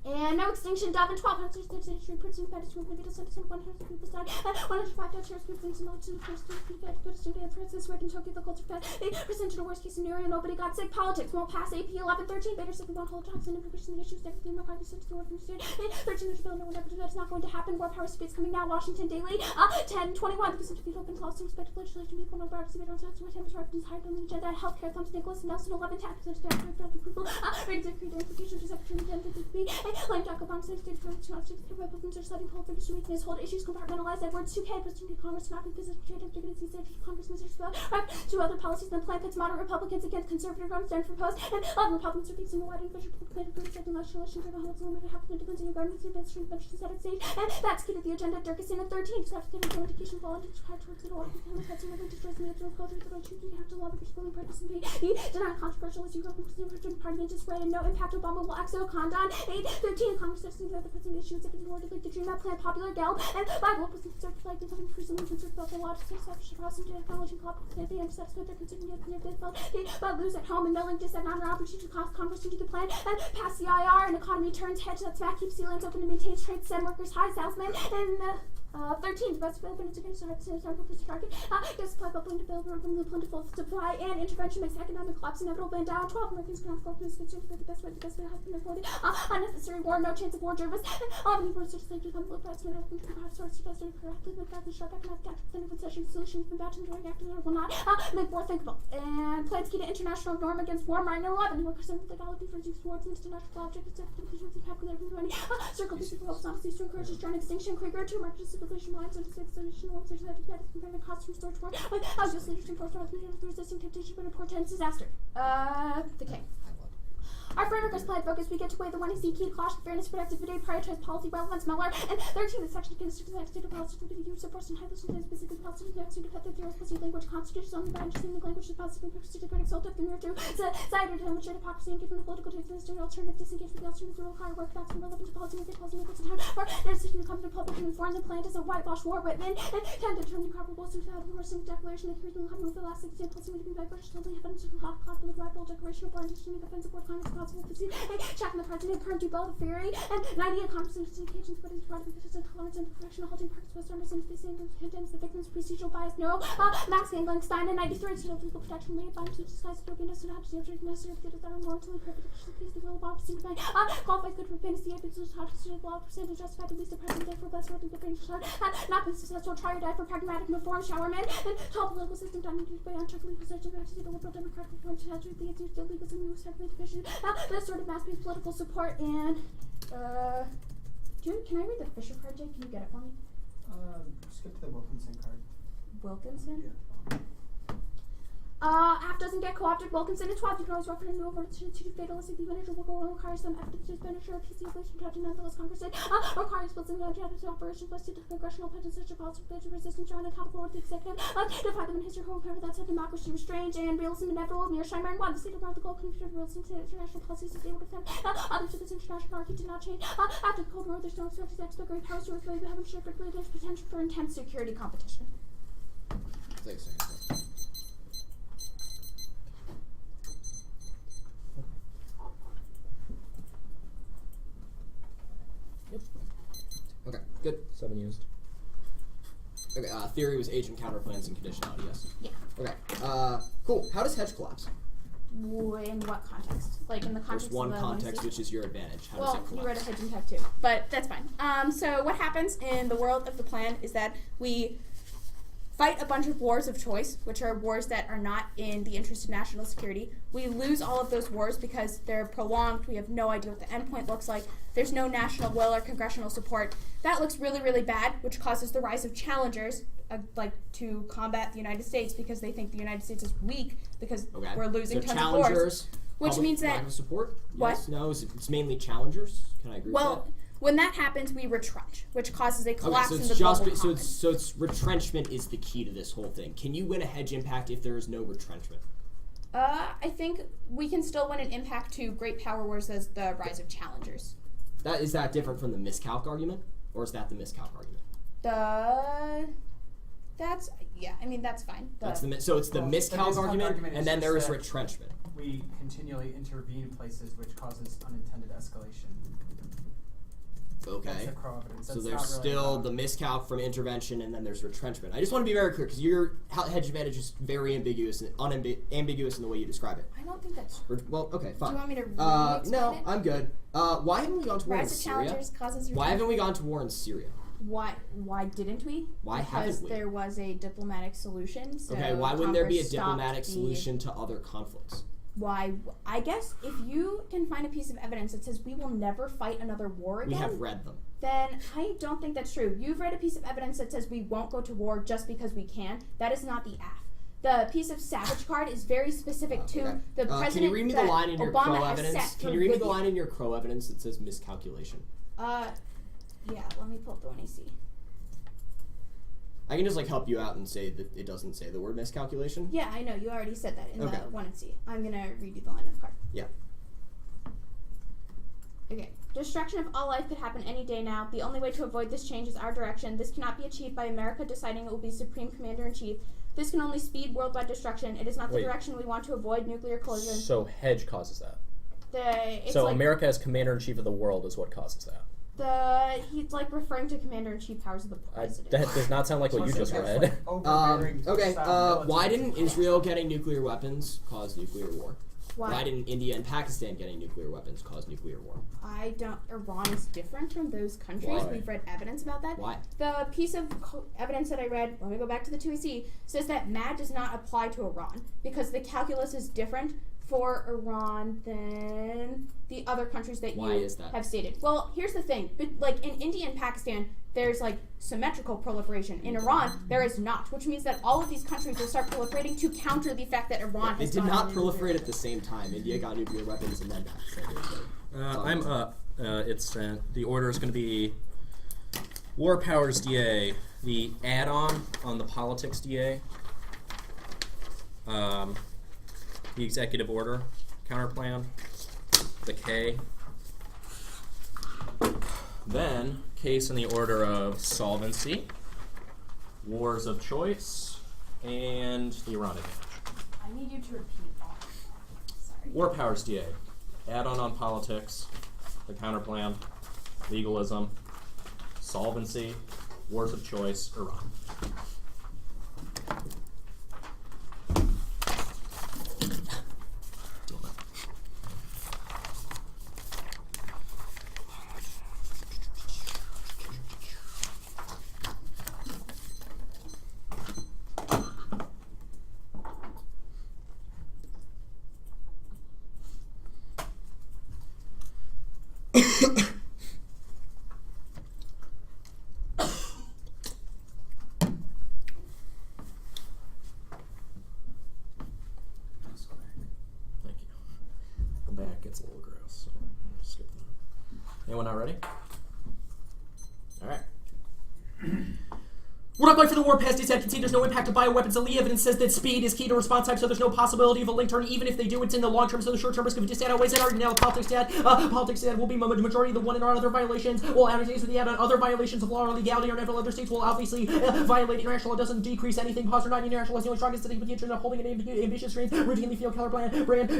[SPEAKER 3] And no extinction, Dove and 12 hundred history, Princeton, Fed, to the sentence, 100 people side, 105 shares, things, and to the first, and Francis, Red, and Tokyo, the culture fed, 8% to the worst case scenario, nobody got sick, politics won't pass AP 1113, Bader 71, whole talks, and implication, the issues, everything, McCarthy, 6 to 1 from state, 13 bill, no one ever did that's not going to happen, war power space coming now, Washington Daily, 1021, because of people open clause to respect legislation, people no bar to see on sides, where temperature happens higher than the agenda, healthcare, Thumbs, Nicholas, Nelson, 11 10, because of approval, ratings, and creative implications, to Secretary of the 1053, Lane Jack Obama, State for Republicans are studying hold for weakness, hold issues compartmentalized. Edwards 2K, President of Congress, not position trade and dignity, Congress ministers about two other policies than plan pits moderate Republicans against conservative Rome stand proposed, and Republicans are fixing the wide and Fisher plan for setting national election for the House limited half the defense in government administration bench to set at stage, and that's key to the agenda. Durkison at 13, starts getting implementation fall into hard towards the order, and cuts and other destroys the natural culture that I choose to have to lawmakers fully participate. Deny controversial issue of the party and display and no impact. Obama will exo condon 813 Congress the president issued executive order like the Dream Act plan, popular Gelb, and Bible was conservative like the coming recently conservative about the law to say selfish across and technology club, and they emphasize that they're considering the felt but lose at home and milling just at non-opportunity to cost Congress to do the plan and pass the IR and economy turns head to that smack keeps sea lanes open and maintains trade, send workers high, salesmen, and 13, the best benefits against the hard workers target. Yes, supply bubbling to build from the plentiful supply and intervention makes economic collapse inevitable and down. 12 Americans can afford to consider the best way has been avoided. Unnecessary war, no chance of war, Jervis. All the people are just like to come look at and open to have sources to do correctly, but back and sharp economic tactics and concession solution from batch and during active will not make war thinkable. And plans key to international norm against war, Martin 11. Workers and legality for use towards international objects, activities with calculated money. Circle these people honesty to encourage destroy extinction. Krieger 2 markets civilization lines and civilization norms are that is comparing costs from storage war. How just leadership for resisting temptation but a portends disaster. The King. Our framework is plan focus. We get to weigh the one is key to clash, fairness, productivity, prioritize policy relevance, Miller, and 13 the section against the state of policy to the use of force and high listen specific policy to execute the theories policy language constitution on the bench using the language of policy purposes to critics ultimate the mirror to side or demonstrate hypocrisy and given the political difference to alternative disengage with the alternative to require work that's relevant to policy makers in time for their decision to come to public and inform the plan as a whitewash war Whitman and 10 determine comparable to without a worsening declaration of freedom coming with the last 6 policy to be diverged totally evidence of the hot clock with rifle declaration of blind decision offensive war Congress possible to see checking the president, current debate, the theory, and 90 conversations occasions put into private because of tolerance and professional holding parties West Anderson facing and condemns the victim's procedural bias. No, Max Stein and 93 still legal protection made by to disguise the openness and absence of necessary theaters that are morally perfect. Please the will of office by qualified good for fantasy evidence how to see the law percent and justified at least the president for best working for British not been successful try or die for pragmatic reform showerman and top political system dominated by unchecked legal system to see the liberal democratic reform to the legalism we segment division this sort of mass political support and can I read the Fisher card, Jake? Can you get it for me?
[SPEAKER 5] Skip to the Wilkinson card.
[SPEAKER 3] Wilkinson?
[SPEAKER 5] Yeah.
[SPEAKER 3] Half doesn't get co-opted. Wilkinson at 12. You can always refer to new over to fatalistic. The manager will go and require some evidence to expenditure of PC inflation to nonetheless Congress said requires splits in the operation plus to the congressional budget such a policy resistance around the capital of the executive defy them in history home cover that's how democracy restrained and realism inevitable Mearsheimer and 1 the state of the global community of realism to international policies is able to defend others of this international hierarchy did not change after the Cold War there's no expected to expect great powers to work we haven't shifted really there's potential for intense security competition.
[SPEAKER 4] Thanks, sir. Okay, good.
[SPEAKER 2] 7 used.
[SPEAKER 4] Okay, theory was agent counterplans and conditionality, yes.
[SPEAKER 3] Yeah.
[SPEAKER 4] Okay, cool. How does hedge collapse?
[SPEAKER 3] In what context? Like in the context
[SPEAKER 4] There's one
[SPEAKER 3] of the
[SPEAKER 4] context, which is your advantage. How does
[SPEAKER 3] Well,
[SPEAKER 4] it collapse?
[SPEAKER 3] you read a hedge impact too, but that's fine. So what happens in the world of the plan is that we fight a bunch of wars of choice, which are wars that are not in the interest of national security. We lose all of those wars because they're prolonged. We have no idea what the endpoint looks like. There's no national will or congressional support. That looks really, really bad, which causes the rise of challengers, to combat the United States because they think the United States is weak because we're losing tons of wars.
[SPEAKER 4] Challengers,
[SPEAKER 3] Which means that...
[SPEAKER 4] lack of support?
[SPEAKER 3] What?
[SPEAKER 4] Yes, no, it's mainly challengers? Can I agree with that?
[SPEAKER 3] Well, when that happens, we retrench, which causes a collapse
[SPEAKER 4] okay,
[SPEAKER 3] in
[SPEAKER 4] so
[SPEAKER 3] the
[SPEAKER 4] it's
[SPEAKER 3] global
[SPEAKER 4] just
[SPEAKER 3] commons.
[SPEAKER 4] so it's retrenchment is the key to this whole thing. Can you win a hedge impact if there is no retrenchment?
[SPEAKER 3] I think we can still win an impact to great power wars as the rise of challengers.
[SPEAKER 4] Is that different from the miscalc argument, or is that the miscalc argument?
[SPEAKER 3] That's fine.
[SPEAKER 4] So it's the
[SPEAKER 5] Well,
[SPEAKER 4] miscalc
[SPEAKER 5] the miscalc
[SPEAKER 4] argument,
[SPEAKER 5] argument is
[SPEAKER 4] and then
[SPEAKER 5] just
[SPEAKER 4] there is
[SPEAKER 5] that
[SPEAKER 4] retrenchment.
[SPEAKER 5] We continually intervene places which causes unintended escalation. That's
[SPEAKER 4] Okay.
[SPEAKER 5] the Crow evidence.
[SPEAKER 4] So
[SPEAKER 5] That's
[SPEAKER 4] there's
[SPEAKER 5] not really
[SPEAKER 4] still
[SPEAKER 5] about-
[SPEAKER 4] the miscalc from intervention, and then there's retrenchment. I just want to be very clear because your hedge advantage is very ambiguous and ambiguous in the way you describe it.
[SPEAKER 3] I don't think that's true.
[SPEAKER 4] Well, okay, fine.
[SPEAKER 3] Do you want me to
[SPEAKER 4] No,
[SPEAKER 3] explain it?
[SPEAKER 4] I'm good. Why haven't we gone to war in
[SPEAKER 3] Rise of
[SPEAKER 4] Syria?
[SPEAKER 3] challengers causes
[SPEAKER 4] Why haven't we gone to war in Syria?
[SPEAKER 3] Why didn't we?
[SPEAKER 4] Why
[SPEAKER 3] because
[SPEAKER 4] haven't we?
[SPEAKER 3] there was a diplomatic solution. So
[SPEAKER 4] Okay, why wouldn't there be a
[SPEAKER 3] Congress stopped
[SPEAKER 4] diplomatic
[SPEAKER 3] the-
[SPEAKER 4] solution to other conflicts?
[SPEAKER 3] Why? I guess if you can find a piece of evidence that says we will never fight another war
[SPEAKER 4] We
[SPEAKER 3] again,
[SPEAKER 4] have read them.
[SPEAKER 3] then I don't think that's true. You've read a piece of evidence that says we won't go to war just because we can. That is not the AF. The piece of Savage card is very specific to
[SPEAKER 4] Okay.
[SPEAKER 3] the president.
[SPEAKER 4] Can you read me the
[SPEAKER 3] that
[SPEAKER 4] line in your
[SPEAKER 3] Obama
[SPEAKER 4] Crow
[SPEAKER 3] has
[SPEAKER 4] evidence?
[SPEAKER 3] set
[SPEAKER 4] Can
[SPEAKER 3] for
[SPEAKER 4] you read me the
[SPEAKER 3] Libya.
[SPEAKER 4] line in your Crow evidence that says miscalculation?
[SPEAKER 3] Yeah, let me pull up the one I see.
[SPEAKER 4] I can just help you out and say that it doesn't say the word miscalculation.
[SPEAKER 3] Yeah, I know. You already said that in
[SPEAKER 4] Okay.
[SPEAKER 3] the one and C. I'm going to read you the line in the card.
[SPEAKER 4] Yeah.
[SPEAKER 3] Okay. Destruction of all life could happen any day now. The only way to avoid this change is our direction. This cannot be achieved by America deciding it will be Supreme Commander-in-Chief. This can only speed worldwide destruction. It is not the direction we want to avoid nuclear collision.
[SPEAKER 2] So hedge causes that.
[SPEAKER 3] It's
[SPEAKER 2] so
[SPEAKER 3] like
[SPEAKER 2] America as commander-in-chief of the world is what causes that.
[SPEAKER 3] he's referring to Commander-in-Chief powers of the president.
[SPEAKER 2] That does not sound like what you just read.
[SPEAKER 4] Why didn't Israel getting nuclear weapons cause nuclear war? Why didn't India and Pakistan getting nuclear weapons cause nuclear war?
[SPEAKER 3] Iran is different from those countries.
[SPEAKER 2] Why?
[SPEAKER 3] We've read evidence about that.
[SPEAKER 4] Why?
[SPEAKER 3] The piece of evidence that I read, let me go back to the 2EC, says that MAD does not apply to Iran because the calculus is different for Iran than the other countries that
[SPEAKER 4] Why
[SPEAKER 3] you
[SPEAKER 4] is that?
[SPEAKER 3] have stated. Well, here's the thing. But, in India and Pakistan, there's symmetrical proliferation. In Iran, there is not, which means that all of these countries will start proliferating to counter the fact that Iran
[SPEAKER 4] They
[SPEAKER 3] has
[SPEAKER 4] did
[SPEAKER 3] gone
[SPEAKER 4] not
[SPEAKER 3] into
[SPEAKER 4] proliferate
[SPEAKER 3] nuclear.
[SPEAKER 4] at the same time. India got nuclear weapons and then Pakistan did.
[SPEAKER 2] I'm up. The order is going to be War Powers DA, the add-on on the Politics DA, the Executive Order Counterplan, the K. Then, case in the order of solvency, wars of choice, and the Iran advantage.
[SPEAKER 3] I need you to repeat all. Sorry.
[SPEAKER 2] War Powers DA, add-on on politics, the counterplan, legalism, solvency, wars of choice, Iran. Thank you. The back gets a little gross, so I'll skip that. Anyone not ready? All right.
[SPEAKER 6] We're not going for the war past. He said, concede there's no impact of bioweapons. The Lee evidence says that speed is key to response time, so there's no possibility of a link turn. Even if they do, it's in the long term, so the short term risk of a disad outweighs that argument. Now, politics dad, will be majority of the one and other violations. Will advertise with the add on other violations of law or legality or several other states will obviously violate international law. Doesn't decrease anything. Posture not international law is the only strongest city with the interest of holding an ambitious reign, routinely field color brand,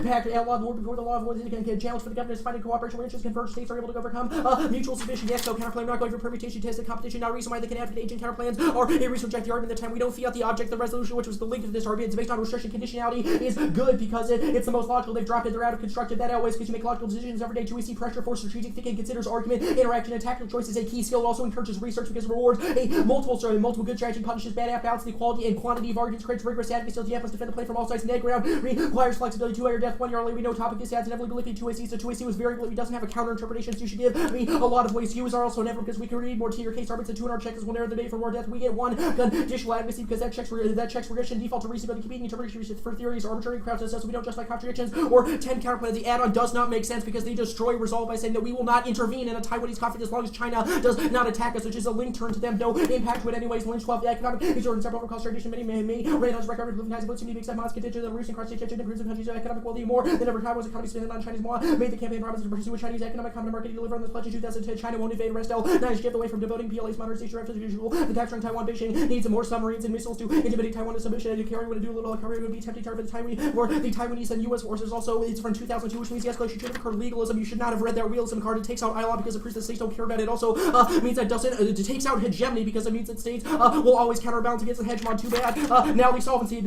[SPEAKER 6] pact, outlawed war before the law of war. This can challenge for the government is finding cooperation where interests converge. States are able to overcome mutual suspicion. Yes, so counterclaim not going for permutation test. The competition, not reason why they can advocate agent counterplans are 4, it reasons reject the argument that time we don't fiat the object, the resolution, which was the link to this argument, is based on restriction conditionality, is good because it's the most logical. They've dropped it, they're out of constructed. That outweighs because you make logical decisions every day. 2, we see pressure for strategic thinking, considers argument, interaction, and tactical choice is a key skill. It also encourages research because it rewards a multiple good strategy, punishes bad app, balances the quality and quantity of arguments, creates rigorous advocacy, the must defend the play from all sides. Net ground requires flexibility. 2 air depth. 1 year only. We know topic is stats inevitably believing 2AC. So 2AC was variable. He doesn't have a counter interpretation. So you should give a lot of ways to use are also never because we can read more to your case arguments. And 2 in our check is 1 error the day for more death. We get 1 conditional advocacy because that checks regression default to reasonability. Competing interpretation for theories arbitrary crowds us so we don't justify contradictions or 10 counterplay. The add-on does not make sense because they destroy resolve by saying that we will not intervene in a Taiwanese conflict as long as China does not attack us, which is a link turn to them. No impact to it anyways. Lynch 12. The economic exorbitant several for cost tradition. Many ran on record with ties but seem to be accept modest contingent of the Russian cross state and improves the country's economic well more than ever Taiwan's economy spending on Chinese more made the campaign promises to pursue a Chinese economic common market to deliver on this pledge in 2010. China won't invade Restel. 9 shift away from devoting PLA's modernization after the usual. The capturing Taiwan Beijing needs more submarines and missiles to intimidate Taiwan to submission and to carry what to do a little recovery would be tempting target for the Taiwanese and U.S. forces. Also, it's from 2002, which means the escalation should have occurred. Legalism. You should not have read that realism card. It takes out ILA because it proves that states don't care about it. It also means that doesn't. It takes out hegemony because it means that states will always counterbalance against the hegemon. Too bad. Now the solvency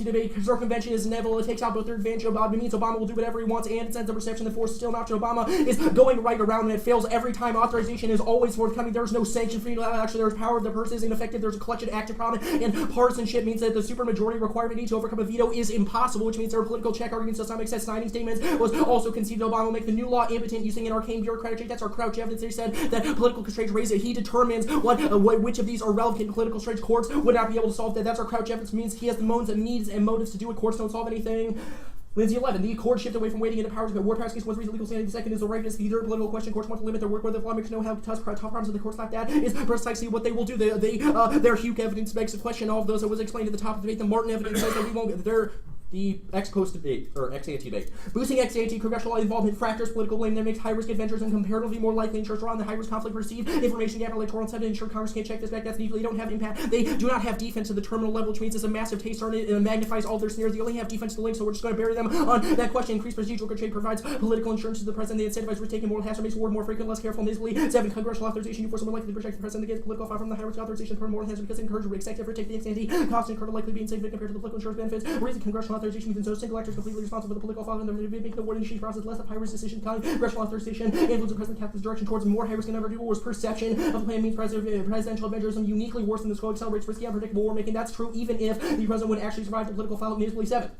[SPEAKER 6] debate. Circumvention is inevitable. It takes out both their advantage. It means Obama will do whatever he wants, and it sends the perception that force is still an option. Obama is going right around, and it fails every time. Authorization is always forthcoming. There's no sanction for you. Actually, there's power of the purse is ineffective. There's a collection active problem, and partisanship means that the supermajority requirement needs to overcome a veto is impossible, which means there are political check arguments does not make sense. Signing statements was also conceived. Obama will make the new law impotent using an arcane bureaucratic check. That's our crouch evidence. They said that political constraints raise it. He determines which of these are relevant political constraints. Courts would not be able to solve that. That's our crouch evidence. Means he has the means and motives to do it. Courts don't solve anything. Lindsay 11. The court shift away from waiting into powers. War powers case was reason legal standing. The second is the rightness. The third political question. Courts want to limit their work where the lawmakers know how to tough problems of the courts like that is precisely what they will do. Their Hugh evidence begs the question. All of those that was explained at the top of the debate. The Martin evidence says that we won't. The ex-post debate, or ex-ante debate. Boosting ex-ante congressional involvement fractures political blame that makes high-risk adventures and comparatively more likely ensures around the high-risk conflict received information gap electoral incentive to ensure Congress can't check this back. That's needed. They don't have impact. They do not have defense at the terminal level, which means it's a massive taste on it and it magnifies all their sneers. They only have defense to link, so we're just going to bury them on that question. Increased procedural control provides political insurance to the president. They incentivize risk-taking moral hazard, makes war more frequent, less careful, and easily. 7. Congressional authorization for someone likely to protect the president against political fire from the high-risk authorization for moral hazard because it encourages executive to take the ex-ante cost and incur likely being safe compared to the political insurance benefits. Reason congressional authorization means no single actor is completely responsible for the political file and making the war initiation process less of high-risk decision congressional authorization influence the president caps this direction towards more high-risk and never do wars. Perception of the plan means presidential adventurism uniquely worse than the scope accelerates risky unpredictable war making. That's true even if the president would actually survive the political file municipally. 7.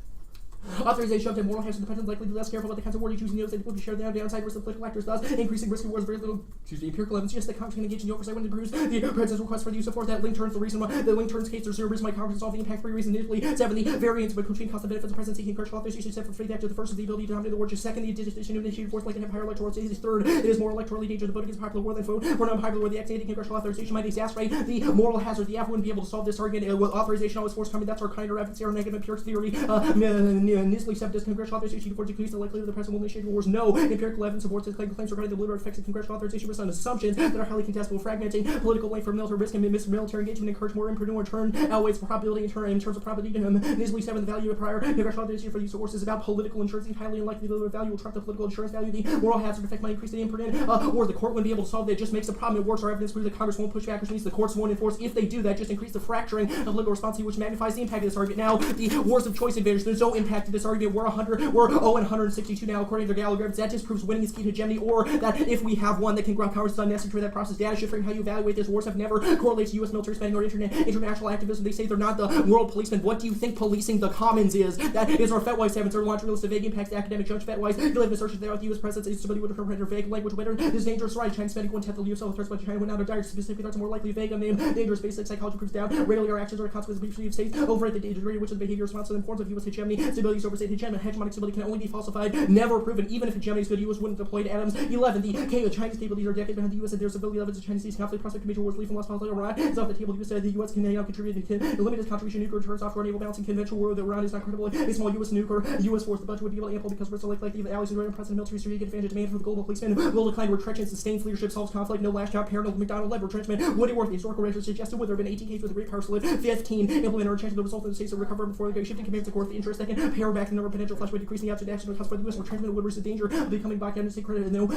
[SPEAKER 6] Authorization of moral hazard. The president likely to be less careful about the kinds of war he chooses. Knows that will be shared down downside risk of political actors, thus increasing risk of wars. Very little empirical evidence. Just that Congress can engage in the oversight when it proves the president's request for the use of force. That link turns the reason why the link turns case there's zero reason why Congress solve the impact free reason. Initially, 7. The variance between cost and benefits of the president seeking congressional authorization. 7. For after the first is the ability to dominate the war. Just 2nd, the addition of initiated force likely to have higher electoral status. 3rd, it is more electorally dangerous to vote against popular war than vote for non-popular war. The ex-ante congressional authorization might exacerbate the moral hazard. The app wouldn't be able to solve this argument. Authorization always force coming. That's our kinder evidence here. Negative empirical theory. Initially, 7. Congressional authorization for decrease the likelihood of the president will initiate wars. No empirical evidence supports his claims regarding the deliberate effects of congressional authorization based on assumptions that are highly contestable. Fragmenting political length for military risk and military engagement encourage more imprudent return outweighs probability in terms of probability. Initially, 7. The value of prior congressional authorization for the use of force is about political insurance. Highly unlikely the value will trump the political insurance value. The moral hazard effect might increase the imprudent or the court wouldn't be able to solve that. It just makes the problem worse. Our evidence proves that Congress won't push back, which means the courts won't enforce. If they do that, just increase the fracturing of political responsibility, which magnifies the impact of this argument. Now, the wars of choice advantage. There's no impact to this argument. We're 162 now according to their Gallagher. That just proves winning is key to hegemony, or that if we have one that can ground Congress is unnecessary that process. Data shifting how you evaluate this. Wars have never correlated to U.S. military spending or international activism. They say they're not the world policeman. What do you think policing the commons is? That is our Fetwise 7. Third launch list of vague impacts to academic judge Fetwise. You live in assertions there with the U.S. president. Somebody would interpret vague language better. This is dangerous, right? China spending 1/10 of the U.S. threats, but China went out of dire specific threats are more likely vague. Unnamed dangerous basic psychology proves down. Rarely our actions are a consequence of perceived states over at the degree which is behavior response to the forms of U.S. hegemony. Stability overstate hegemonic stability can only be falsified, never proven. Even if hegemony is good, U.S. wouldn't deploy to atoms. 11. The Chinese capabilities are decades behind the U.S. and their stability levels of Chinese conflict prospect of major wars leave and lost conflict Iran is off the table. U.S. said the U.S. can now contribute to limit its contribution to nuclear return software naval balancing conventional war that Iran is not credible. A small U.S. nuclear U.S. force the budget would be able to ample because we're so like the allies and Iran present military strategic advantage demand for the global policeman will decline retrenchment sustains leadership solves conflict no last job paranoid McDonald led retrenchment would it work the historical record suggested would there have been 18 cases with a great power split 15 implement a retrenchment the result of the states that recover before the shifting command to court the interest second pare back the number of potential flash by decreasing the absolute action caused by the U.S. or transmitted would risk the danger of becoming back down to state credit. No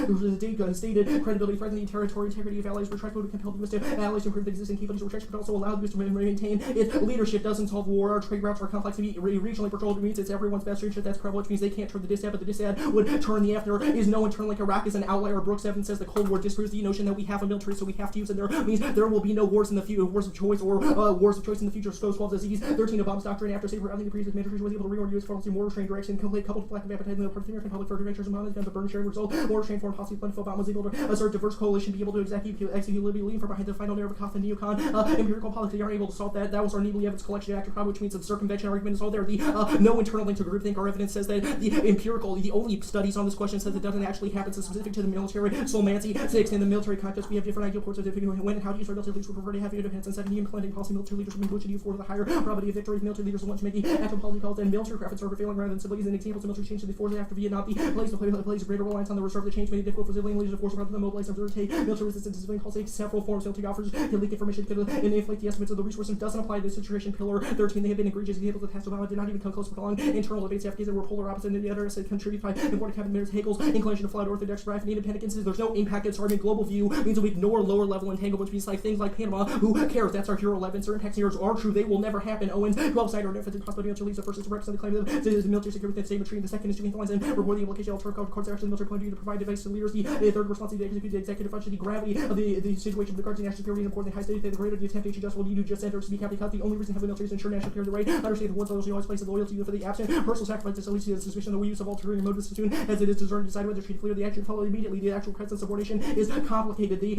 [SPEAKER 6] stated credibility, threatening the territory integrity of allies, retract vote to compel the U.S. to allies to improve the existing capabilities of retraction, but also allow the U.S. to maintain its leadership. Doesn't solve war. Our trade routes are complex to be regionally patrolled. It means it's everyone's best interest. That's privilege. Means they can't turn the dissad, but the dissad would turn the after. Is no one turn like Iraq is an outlier. Brooks Evans says the Cold War disproves the notion that we have a military, so we have to use it. There means there will be no wars in the future, wars of choice or wars of choice in the future. Scopes 12 disease 13 Obama's doctrine after saving the previous administration was able to reorder U.S. foreign policy more restrained direction, complete coupled with lack of appetite in the part of the American public for adventures and violence, the burden sharing result. More restrained foreign policy plentiful. Obama was able to assert diverse coalition, be able to execute legally from behind the final narrative of the neocon. Empirical politics, they aren't able to solve that. That was our needly evidence collection after crime, which means the circumvention argument is all there. The no internal link to groupthink. Our evidence says that the only studies on this question says it doesn't actually happen. So specific to the military, Solmancy 6 in the military context, we have different ideal ports of when and how to use our military leaders would prefer to have independence, and 7 implementing policy military leaders would which for the higher probability of victory. Military leaders want to make active policy calls and military craft are failing rather than civilians. And examples of military change before and after Vietnam, plays greater reliance on the reserve. The change made it difficult for civilian leaders to force rather than mobilize them to take military resistance to civilian policy. Several forms military offers can leak information and inflate the estimates of the resources. Doesn't apply to the situation. Pillar 13. They have been egregious examples of past Obama did not even come close to prolonged internal debates after that were polar opposite, and the other said contribute by important cabinet members Hagel's inclination to flood orthodox right and independent instances. There's no impact in argument. Global view means that we ignore lower level entanglement, which means like things like Panama. Who cares? That's our hero 11. Certain impacts here are true. They will never happen. Owens 12 side or different possibility leaves the first is to represent the claim of the military security within state tree. The second is to lines and report the implication of courts action. The military point of view to provide advice to leaders. The third responsibility to execute the executive function. The gravity of the situation of the guards and national security is important. The high state, the greater the attempt to achieve just will you just enter to be capital cut. The only reason to have the military is to ensure national security. The right understand the ones those always place loyalty for the absent personal sacrifice to the suspicion of the use of ulterior motives as soon as it is discerned to decide whether to clear the action follow immediately. The actual presence subordination is complicated.
[SPEAKER 2] They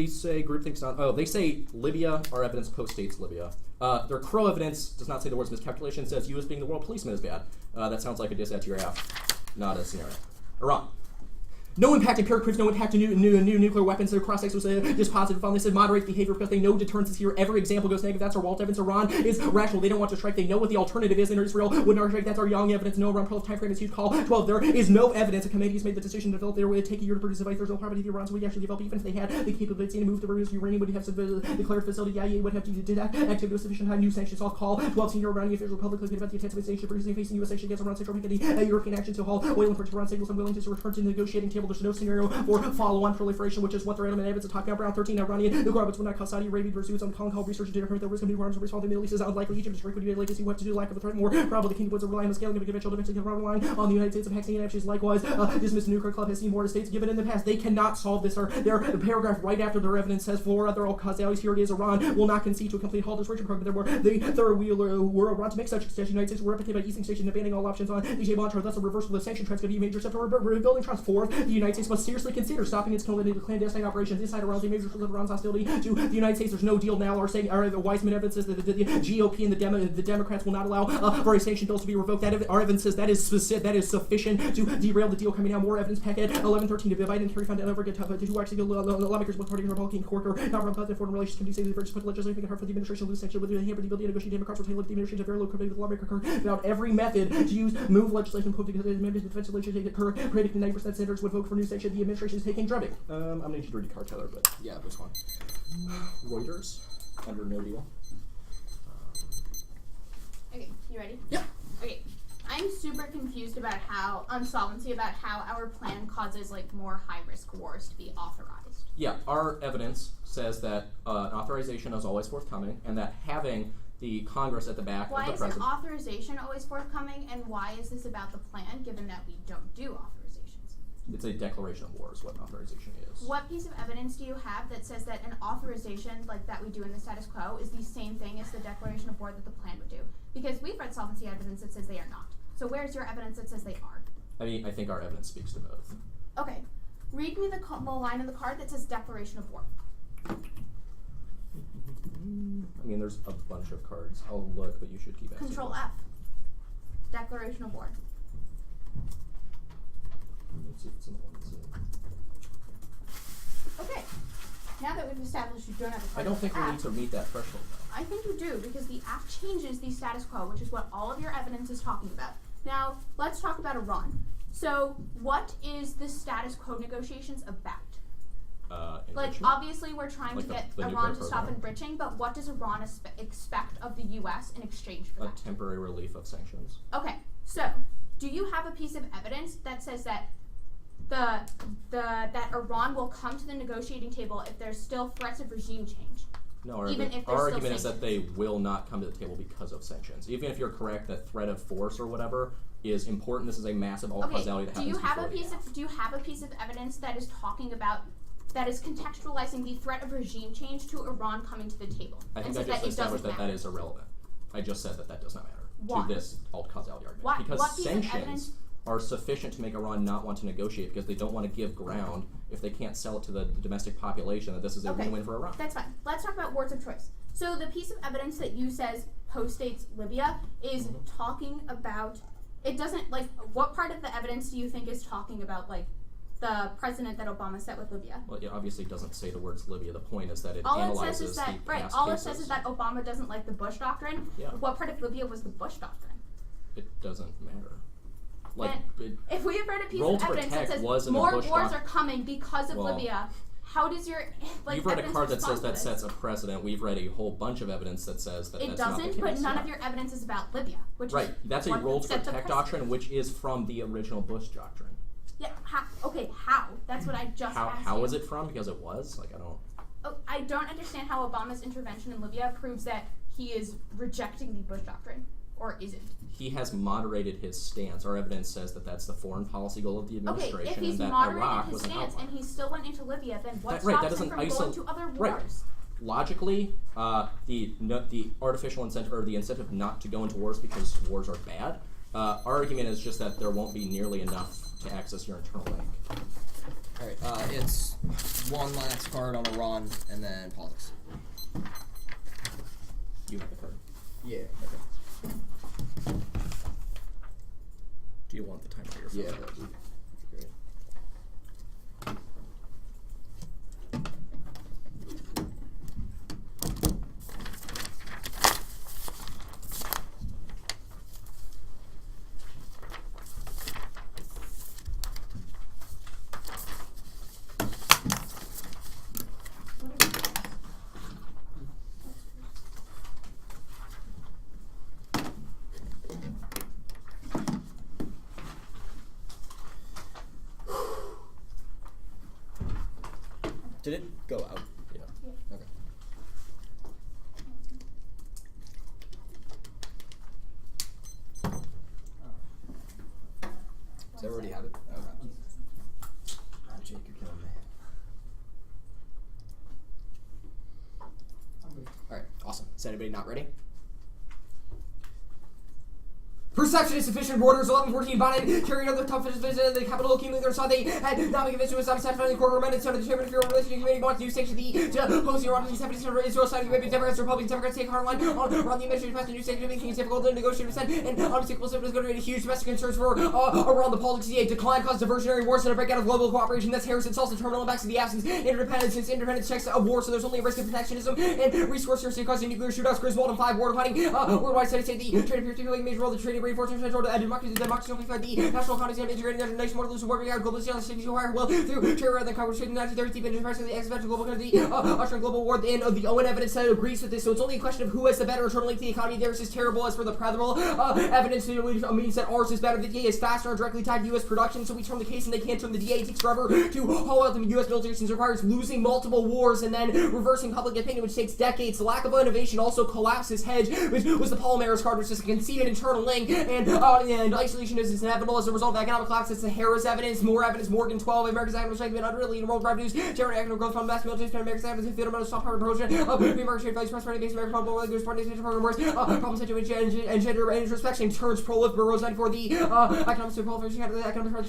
[SPEAKER 2] say groupthink's not. Oh, they say Libya. Our evidence post-states Libya. Their Crow evidence does not say the words miscalculation. Says U.S. being the world policeman is bad. That sounds like a diss at your half, not a scenario. Iran. No impact empiric proofs, no impact to new nuclear weapons. Their cross-sex was just positive on this. They moderate behavior because they know deterrence is here. Every example goes negative. That's our Walt evidence. Iran is rational. They don't want to strike. They know what the alternative is. And Israel would not strike. That's our young evidence. No Iran time frame is huge. Call 12. There is no evidence. A committee has made the decision to develop their way to take a year to produce a device. There's no probability the Iranians would actually develop even if they had the capability to move to produce uranium. Would have declared facility. IAEA would have to do that. Activity with sufficient high new sanctions. All call 12 senior Iranian officials publicly about the intensive sanction producing facing U.S. sanctions against Iran. Central Bank European action to haul oil imports to Iran signals unwilling to return to the negotiating table. There's no scenario or follow-on proliferation, which is what their element evidence of top-down Brown 13 Iranian nuclear weapons would not cause Saudi Arabia to pursue its own call research to determine the risk of new arms response. The Middle East is unlikely. Egypt is would be able to see what to do. Lack of a threat more probable. The kingdom would rely on the scaling of a conventional defense and relying on the United States of hexing and actions. Likewise, dismissed nuclear club has seen more states given in the past. They cannot solve this. Their paragraph right after their evidence says four other causalities. Here it is. Iran will not concede to a complete halt to its program. There were the third wheeler were Iran to make such extension. United States were replicated by easing station and banning all options on DJ Mantra. Thus, a reversal of the sanction trends could be a major step toward rebuilding trust. Fourth, the United States must seriously consider stopping its clandestine operations inside Iran. The major Iran's hostility to the United States. There's no deal now. The Weizmann evidence says that the GOP and the Democrats will not allow for a sanction bill to be revoked. Our evidence says that is sufficient to derail the deal. Coming out more evidence packet 11-13 to divide and carry found over to who actually lawmakers with party Republican court or not Republican foreign relations can do say the British put legislation hard for the administration to lose sanction with the hamper the ability to negotiate Democrats will tailor the administration of very low with the lawmaker without every method to use move legislation because the members of defense legislation predicting 90% senators would vote for new sanction. The administration is taking drubbing. I'm gonna need you to read the card, Tyler, but yeah, this one. Reuters under no deal.
[SPEAKER 3] Okay, you ready?
[SPEAKER 2] Yep.
[SPEAKER 3] Okay. I'm super confused about how our plan causes like more high-risk wars to be authorized.
[SPEAKER 2] Yeah, our evidence says that an authorization is always forthcoming, and that having the Congress at the back
[SPEAKER 3] why
[SPEAKER 2] of the
[SPEAKER 3] is
[SPEAKER 2] president.
[SPEAKER 3] an authorization always forthcoming, and why is this about the plan, given that we don't do authorizations?
[SPEAKER 2] It's a declaration of war is what an authorization is.
[SPEAKER 3] What piece of evidence do you have that says that an authorization like that we do in the status quo is the same thing as the declaration of war that the plan would do? Because we've read solvency evidence that says they are not. So where's your evidence that says they are?
[SPEAKER 2] I mean, I think our evidence speaks to both.
[SPEAKER 3] Okay. Read me the line in the card that says declaration of war.
[SPEAKER 2] I mean, there's a bunch of cards. I'll look, but you should keep asking.
[SPEAKER 3] Control F. Declaration of war.
[SPEAKER 2] Let's see if it's in the one that's in.
[SPEAKER 3] Okay. Now that we've established you don't have a card
[SPEAKER 2] I don't think we
[SPEAKER 3] F,
[SPEAKER 2] need to meet that threshold, though.
[SPEAKER 3] I think you do, because the act changes the status quo, which is what all of your evidence is talking about. Now, let's talk about Iran. So, what is the status quo negotiations about? Like,
[SPEAKER 2] enrichment.
[SPEAKER 3] obviously, we're trying
[SPEAKER 2] Like
[SPEAKER 3] to get
[SPEAKER 2] the
[SPEAKER 3] Iran
[SPEAKER 2] nuclear
[SPEAKER 3] to stop
[SPEAKER 2] program.
[SPEAKER 3] enriching, but what does Iran expect of the U.S. in exchange for
[SPEAKER 2] A
[SPEAKER 3] that?
[SPEAKER 2] temporary relief of sanctions.
[SPEAKER 3] Okay, so do you have a piece of evidence that says that that Iran will come to the negotiating table if there's still threats of regime change?
[SPEAKER 2] No, our
[SPEAKER 3] Even if there's
[SPEAKER 2] our
[SPEAKER 3] still
[SPEAKER 2] argument is that
[SPEAKER 3] sanctions.
[SPEAKER 2] they will not come to the table because of sanctions. Even if you're correct that threat of force or whatever is important, this is a massive all causality that
[SPEAKER 3] do
[SPEAKER 2] happens
[SPEAKER 3] you have a
[SPEAKER 2] before
[SPEAKER 3] piece
[SPEAKER 2] the
[SPEAKER 3] of do you have a piece of evidence that is talking about that is contextualizing the threat of regime change to Iran coming to the table?
[SPEAKER 2] I think
[SPEAKER 3] and
[SPEAKER 2] I
[SPEAKER 3] says
[SPEAKER 2] just
[SPEAKER 3] that it
[SPEAKER 2] established
[SPEAKER 3] doesn't
[SPEAKER 2] that
[SPEAKER 3] matter.
[SPEAKER 2] is irrelevant. I just said that does not matter
[SPEAKER 3] Why?
[SPEAKER 2] to this alt causality argument.
[SPEAKER 3] Why?
[SPEAKER 2] Because
[SPEAKER 3] What piece of
[SPEAKER 2] sanctions
[SPEAKER 3] evidence-
[SPEAKER 2] are sufficient to make Iran not want to negotiate because they don't want to give ground if they can't sell it to the domestic population that this is a
[SPEAKER 3] Okay.
[SPEAKER 2] win-win for Iran.
[SPEAKER 3] That's fine. Let's talk about words of choice. So the piece of evidence that you says postdates Libya is talking about. It doesn't like. What part of the evidence do you think is talking about like the precedent that Obama set with Libya?
[SPEAKER 2] Well, it obviously doesn't say the words Libya. The point is that it
[SPEAKER 3] All it
[SPEAKER 2] analyzes
[SPEAKER 3] says is that
[SPEAKER 2] the
[SPEAKER 3] right.
[SPEAKER 2] past
[SPEAKER 3] All
[SPEAKER 2] cases.
[SPEAKER 3] it says is that Obama doesn't like the Bush doctrine.
[SPEAKER 2] Yeah.
[SPEAKER 3] What part of Libya was the Bush doctrine?
[SPEAKER 2] It doesn't matter. Like,
[SPEAKER 3] And if we have read a piece
[SPEAKER 2] Roll
[SPEAKER 3] of
[SPEAKER 2] to
[SPEAKER 3] evidence that
[SPEAKER 2] Protect
[SPEAKER 3] says
[SPEAKER 2] wasn't a
[SPEAKER 3] more
[SPEAKER 2] Bush
[SPEAKER 3] wars
[SPEAKER 2] doc-
[SPEAKER 3] are coming because of
[SPEAKER 2] Well,
[SPEAKER 3] Libya, how does your like
[SPEAKER 2] you've read a
[SPEAKER 3] evidence
[SPEAKER 2] card that says
[SPEAKER 3] respond
[SPEAKER 2] that
[SPEAKER 3] to
[SPEAKER 2] sets
[SPEAKER 3] this?
[SPEAKER 2] a precedent. We've read a whole bunch of evidence that says that
[SPEAKER 3] It
[SPEAKER 2] that's not the
[SPEAKER 3] doesn't,
[SPEAKER 2] case.
[SPEAKER 3] but none
[SPEAKER 2] Yeah.
[SPEAKER 3] of your evidence is about Libya, which
[SPEAKER 2] Right,
[SPEAKER 3] is
[SPEAKER 2] that's a
[SPEAKER 3] what
[SPEAKER 2] Roll to
[SPEAKER 3] sets the
[SPEAKER 2] Protect
[SPEAKER 3] precedent.
[SPEAKER 2] doctrine, which is from the original Bush doctrine.
[SPEAKER 3] Yeah. How? That's what I just asked
[SPEAKER 2] How
[SPEAKER 3] you.
[SPEAKER 2] is it from? Because it was like I don't.
[SPEAKER 3] Oh, I don't understand how Obama's intervention in Libya proves that he is rejecting the Bush doctrine, or isn't.
[SPEAKER 2] He has moderated his stance. Our evidence says that that's the foreign policy goal of the
[SPEAKER 3] Okay,
[SPEAKER 2] administration,
[SPEAKER 3] if he's
[SPEAKER 2] and that
[SPEAKER 3] moderated
[SPEAKER 2] Iraq
[SPEAKER 3] his
[SPEAKER 2] was an
[SPEAKER 3] stance
[SPEAKER 2] outlier.
[SPEAKER 3] and he still went into Libya, then what
[SPEAKER 2] That
[SPEAKER 3] stops him
[SPEAKER 2] doesn't
[SPEAKER 3] from going to other wars?
[SPEAKER 2] Right. Logically, the artificial incentive or the incentive not to go into wars because wars are bad. Our argument is just that there won't be nearly enough to access your internal bank.
[SPEAKER 4] Alright, it's one last card on Iran and then politics.
[SPEAKER 2] You have the card.
[SPEAKER 4] Yeah.
[SPEAKER 2] Do you want the timer on your phone?
[SPEAKER 4] Yeah.
[SPEAKER 2] Great.
[SPEAKER 4] Did it go out?
[SPEAKER 2] Yeah.
[SPEAKER 4] Okay. Does everybody have it? Okay. Jake, you're killing me. Alright, awesome. Is anybody not ready? Perception is sufficient. Borders 11-14 bonded, carrying out the toughest visit in the capital, accumulating their side. They had not been convinced to a satisfying quarter amendment, so to determine if your relationship committee wants to sanction to host your office, 70% of Israel side, you may be Democrats, Republicans, Democrats take hard line on the administration passed a new sanction, making it difficult to negotiate with Senate, and unmistakable symptoms going to create huge domestic concerns for around the politics. A decline caused diversionary wars and a breakout of global cooperation. That's Harrison's also terminal impacts of the absence interdependence since independence checks of war, so there's only a risk of protectionism and resource scarcity causing nuclear shootouts. Griswold and 5 war declining worldwide studies say the trade appears to play a major role. The trading reinforcement control to democracy amplified the national economies and integrating the nation more to lose war began global sales cities higher well through trade rather than conquest in the 1930s deep into the price of the exponential global economy ushering global war. The end of the Owen evidence that agrees with this, so it's only a question of who has the better internal link to the economy. Theirs is terrible. As for the Prethral evidence means that ours is better. The DA is faster and directly tied to U.S. production, so we turn the case and they can't turn the DA. It takes forever to haul out the U.S. military since it requires losing multiple wars and then reversing public opinion, which takes decades. The lack of innovation also collapses hedge, which was the Polymerase card, which is a conceded internal link, and isolation is inevitable as a result of economic collapse. It's the Harris evidence, more evidence, Morgan 12, America's economic strength been utterly in world revenues, generate economic growth from mass military spend, America's evidence, fundamental stop power promotion of free market trade values, prosperity based American public goods, participation program works, problem situation and gender introspection turns proliferation for the economic proliferation, the economic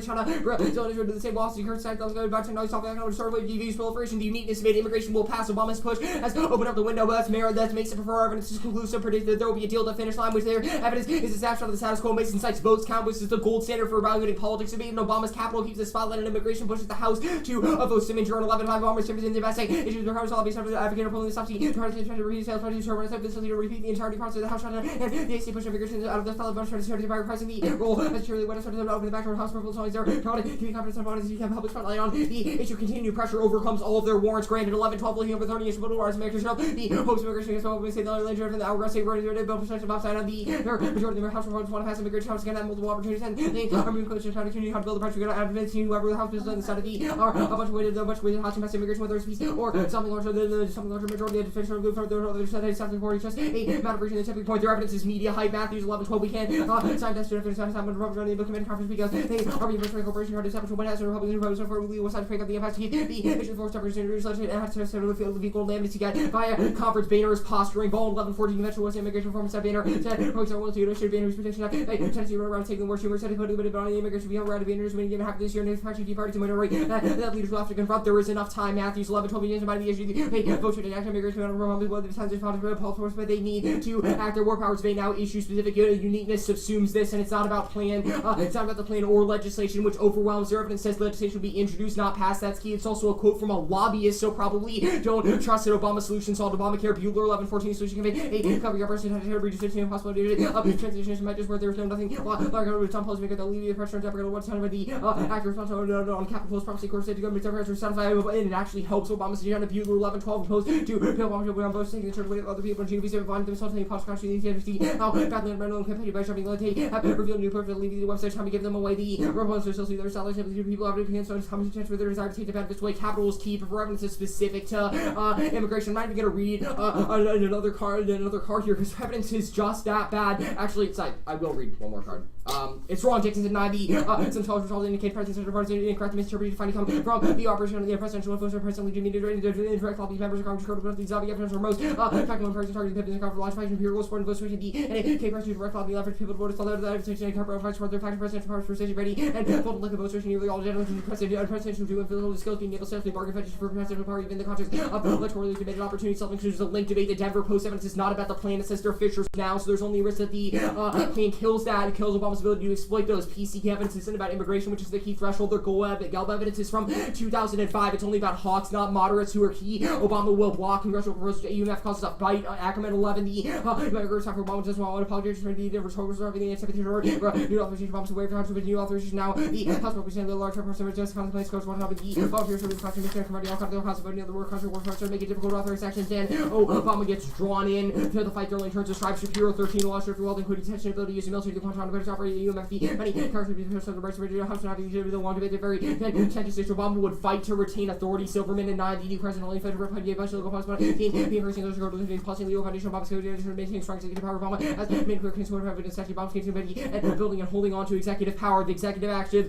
[SPEAKER 4] China, Brazil to the same loss, the current side, about technology, stop economic short wave, DV's proliferation, the uniqueness of immigration will pass. Obama's push has opened up the window, but that's merit that makes it prefer evidence is conclusive, predict that there will be a deal to finish line, which there evidence is a snapshot of the status quo. Mason cites votes count, which is the gold standard for evaluating politics. Debating Obama's capital keeps the spotlight on immigration, pushes the House to vote Simmons on 11-5 Obama's service in the investing issues the House lobby started advocating for the subsidy trying to repeat sales parties to repeat the entirety parts of the House and the AC push immigration out of the fellow bunch trying to by repressing the role as Shirely when it started to open the back door House purple always there trying to give confidence on bodies you can public spotlight on the issue. Continued pressure overcomes all of their warrants granted 11-12 looking over 30 issue wars American show the hopes of immigration against what we say the land driven the hourglass state where they built percentage of upside on the majority of the House votes want to pass immigration House again at multiple opportunities and the Army coach is trying to continue how to build the pressure to advance whoever the House business on the side of the are a bunch of weighted House to pass immigration whether it's peace or something larger than something larger majority of the defense from the other side something for just a matter of reaching the tipping point. Their evidence is media hype. Matthews 11-12 we can sign this to finish time on the book committee conference because they are being virtually corporation hard to establish one has a Republican Republican for legal side to break up the impact to keep the issue for separation legislation and has to settle the field of equal amnesty guide via conference. Boehner is posturing ball 11-14 conventional West immigration reform said Boehner said folks are willing to should Boehner's prediction of Tennessee around taking more humor said he put a bit on the immigration beyond right of Boehner's winning given half this year and his party Tea Party to minority that leaders will have to confront. There is enough time. Matthews 11-12 years about the issue they vote to enact immigration on Rome with the times of politics but they need to act their war powers they now issue specific uniqueness subsumes this and it's not about plan it's not about the plan or legislation which overwhelms their evidence says legislation will be introduced not passed. That's key. It's also a quote from a lobbyist so probably don't trust that Obama solution solved Obamacare. Bueller 11-14 solution can make a cover your person had to reduce the possibility of transition measures where there's no nothing like some policy maker that alleviate pressure on Democrat what's time of the actor responsible on Capitol Post proxy course said to government Democrats are satisfied and it actually helps Obama's agenda. Bueller 11-12 opposed to Obama people on both taking the with other people and GTown find themselves in post country the how badly environmental campaign by shopping have revealed new purpose to leave the website time to give them away. The Republicans still see their salaries of the people have opinions so it's common sense with their desire to take the benefits away. Capital is key for evidence is specific to immigration. I'm not even going to read another card here because evidence is just that bad. Actually, it's I will read one more card. It's wrong. Dixon denied the some intelligence results indicate President Party incorrect misinterpretation finding come from the operation of the presidential influence of President Lee indirect lobby members of Congress code of the zombie evidence are most fact one person targeting the conference launch faction imperial sport and vote switching the and K President direct lobby leverage people to vote all out of that invitation and cover fights for their faction presidential powers for station ready and vote like a vote switching nearly all generals and presidential do and physical skills being able to safely bargain fetches for presidential party in the context of electorally committed opportunity self-inclusion is a link debate. The Denver Post evidence is not about the plan. It says they're fishers now, so there's only a risk that the plan kills that. It kills Obama's ability to exploit those. PC evidence isn't about immigration, which is the key threshold. Their Gallup evidence is from 2005. It's only about hawks, not moderates, who are key. Obama will block congressional proposals. AUMF causes a fight. Ackerman 11. The migrants after Obama just want to apologize for the resources of everything except the new authorization. Obama's away from new authorization now. The House representative, the large person, just contemplates goes one of the volunteers for the country, Mr. Committee, all kinds of House voting on the work country war to make it difficult to authorize actions. Then Obama gets drawn in to the fight. There only turns to strive Shapiro 13 law strip well including detention ability to use the military to control the operate UMFD. Many characters of the rights of the House not even the long debate. Very contentious issue. Obama would fight to retain authority. Silverman and 9, the new president only fed Republican a bunch of local funds, but the increasing those regard to the policy legal foundation of Obama's maintaining strong executive power. Obama has made clear consumer evidence that Obama's capability and building and holding on to executive power. The executive action,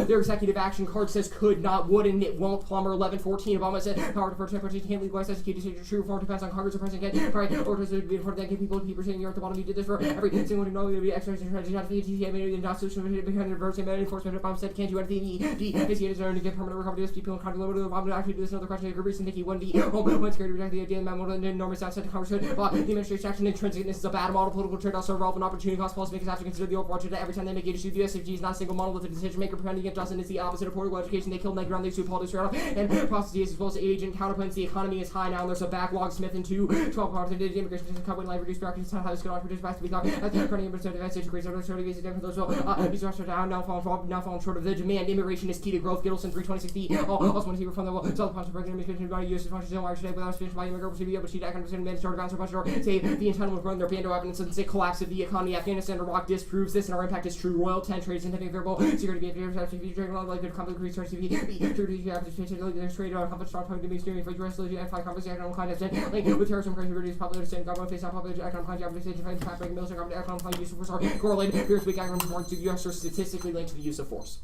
[SPEAKER 4] their executive action card says could not, would, and it won't. Plumber 11-14. Obama said power to first transportation can't legalize execute decisions. True reform depends on Congress or president can right orders to be important that give people keep saying you're at the bottom. You did this for every single one who knows to be exercising strategy. Not the TTA made it not solution behind adversity and enforcement. Obama said can't do anything. The ACA is to get permanent recovery to people and control over the Obama to actually do this. Another question. A reason Nikki won the Homeland Security reject the idea that memo and enormous asset to Congress should the administration action intrinsicness is a bad model. Political trade also relevant opportunity cost policymakers have to consider the overall trade every time they make a decision. The SFG is not a single model with a decision maker preventing injustice. It's the opposite of political education. They killed Neg ground, they sue politics straight up and processes as well as age and counterpoints. The economy is high now and there's a backlog. Smith and 12 parts of the immigration system covered life reduced bureaucracy how this could offer back to be thought as turning in percent advantage increase over 30 days for those these are down now falling short of the demand. Immigration is key to growth. Gittleson 32060 also want to see from the self punch breaking immigration by US functions don't actually without Spanish by immigrants to be able to see that kind of demand start advance or budget or say the entitlement growing their bando evidence and say collapse of the economy. Afghanistan Iraq disproves this and our impact is true. Royal 10 trade scientific variable security behavior trade like good complex research to be security there's trade on how strong point to be steering for US and fight complex economic context and like with terrorism crazy reduce population and government face off population economic context optimization fight traffic military government economic use of force are correlated appears weak economic performance to the US are statistically linked to the use of force.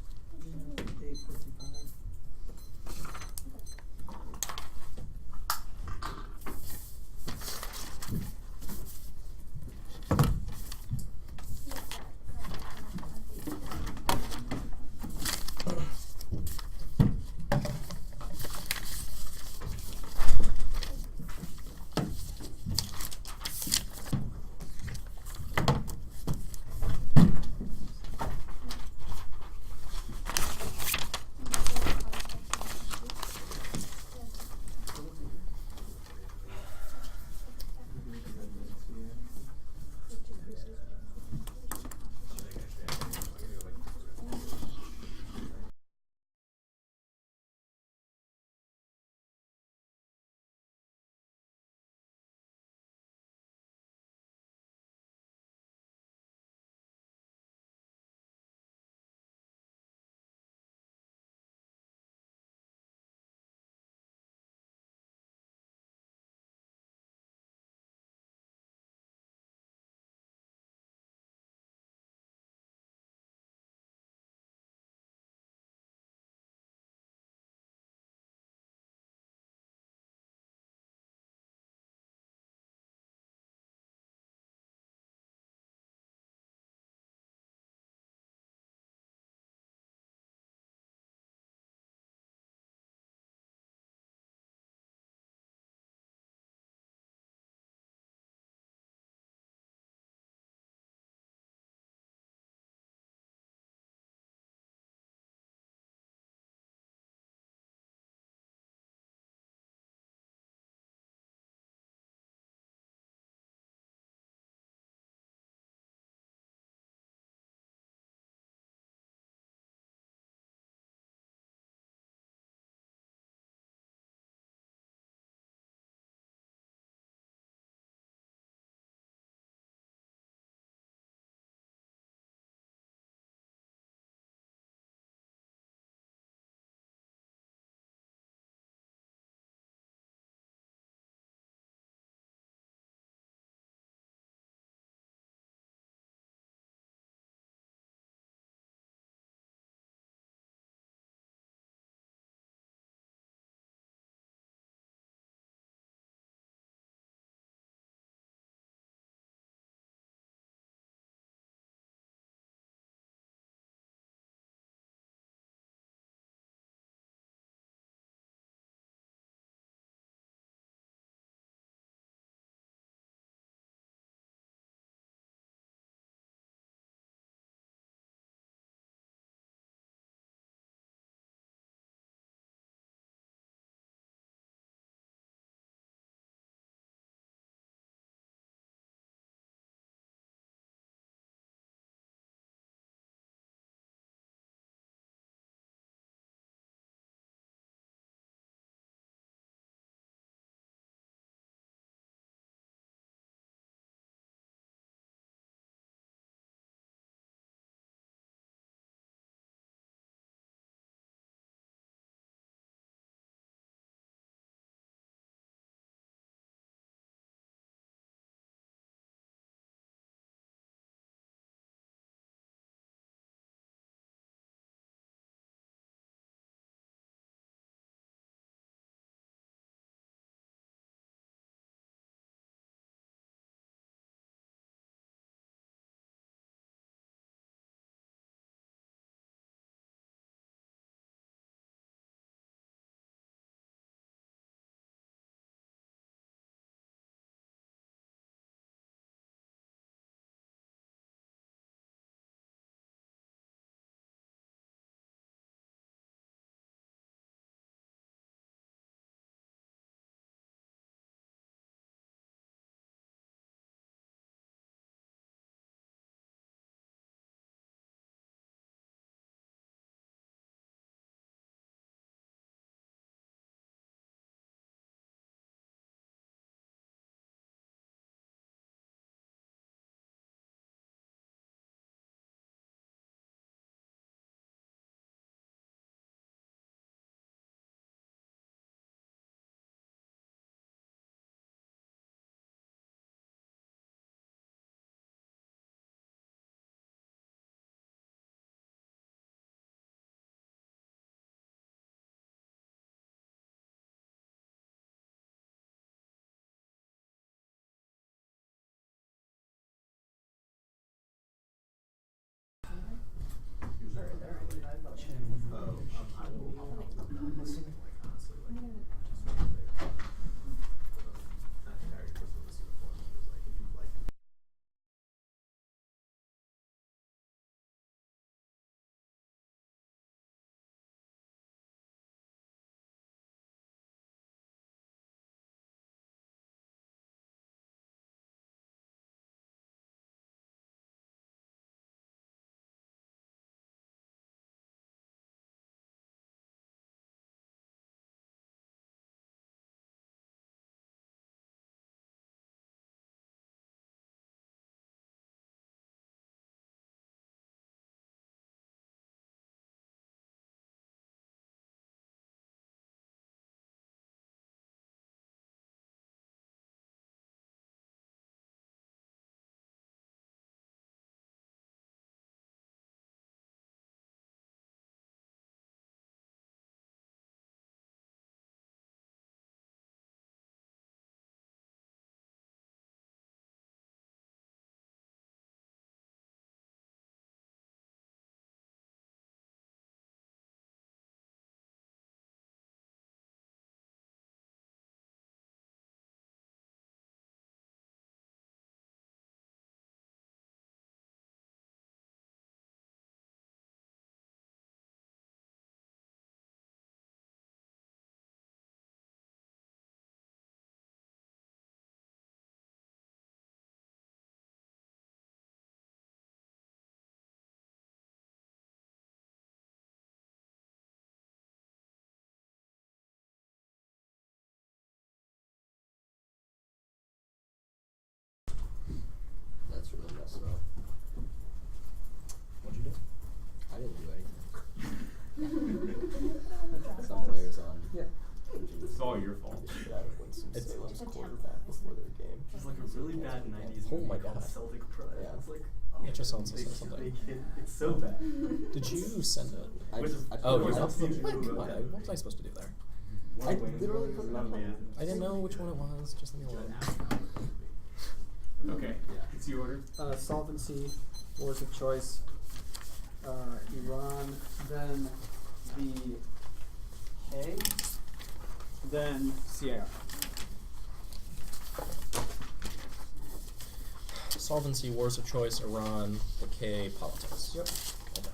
[SPEAKER 2] Oh my god.
[SPEAKER 7] Celtic pride.
[SPEAKER 2] Yeah.
[SPEAKER 7] It's like,
[SPEAKER 6] It just sounds
[SPEAKER 7] they,
[SPEAKER 6] like something.
[SPEAKER 7] they can, it's so bad.
[SPEAKER 6] Did you send it?
[SPEAKER 2] I
[SPEAKER 7] Which is-
[SPEAKER 2] oh,
[SPEAKER 7] which
[SPEAKER 2] you
[SPEAKER 7] is-
[SPEAKER 2] have
[SPEAKER 6] What was I supposed to do there?
[SPEAKER 2] I literally put it on my
[SPEAKER 6] I didn't know which one it was. Just leave me alone.
[SPEAKER 7] Okay, it's your order.
[SPEAKER 5] Solvency, wars of choice, Iran, then the K, then CIR.
[SPEAKER 6] Solvency, wars of choice, Iran, decay, politics.
[SPEAKER 5] Yep.
[SPEAKER 6] Okay.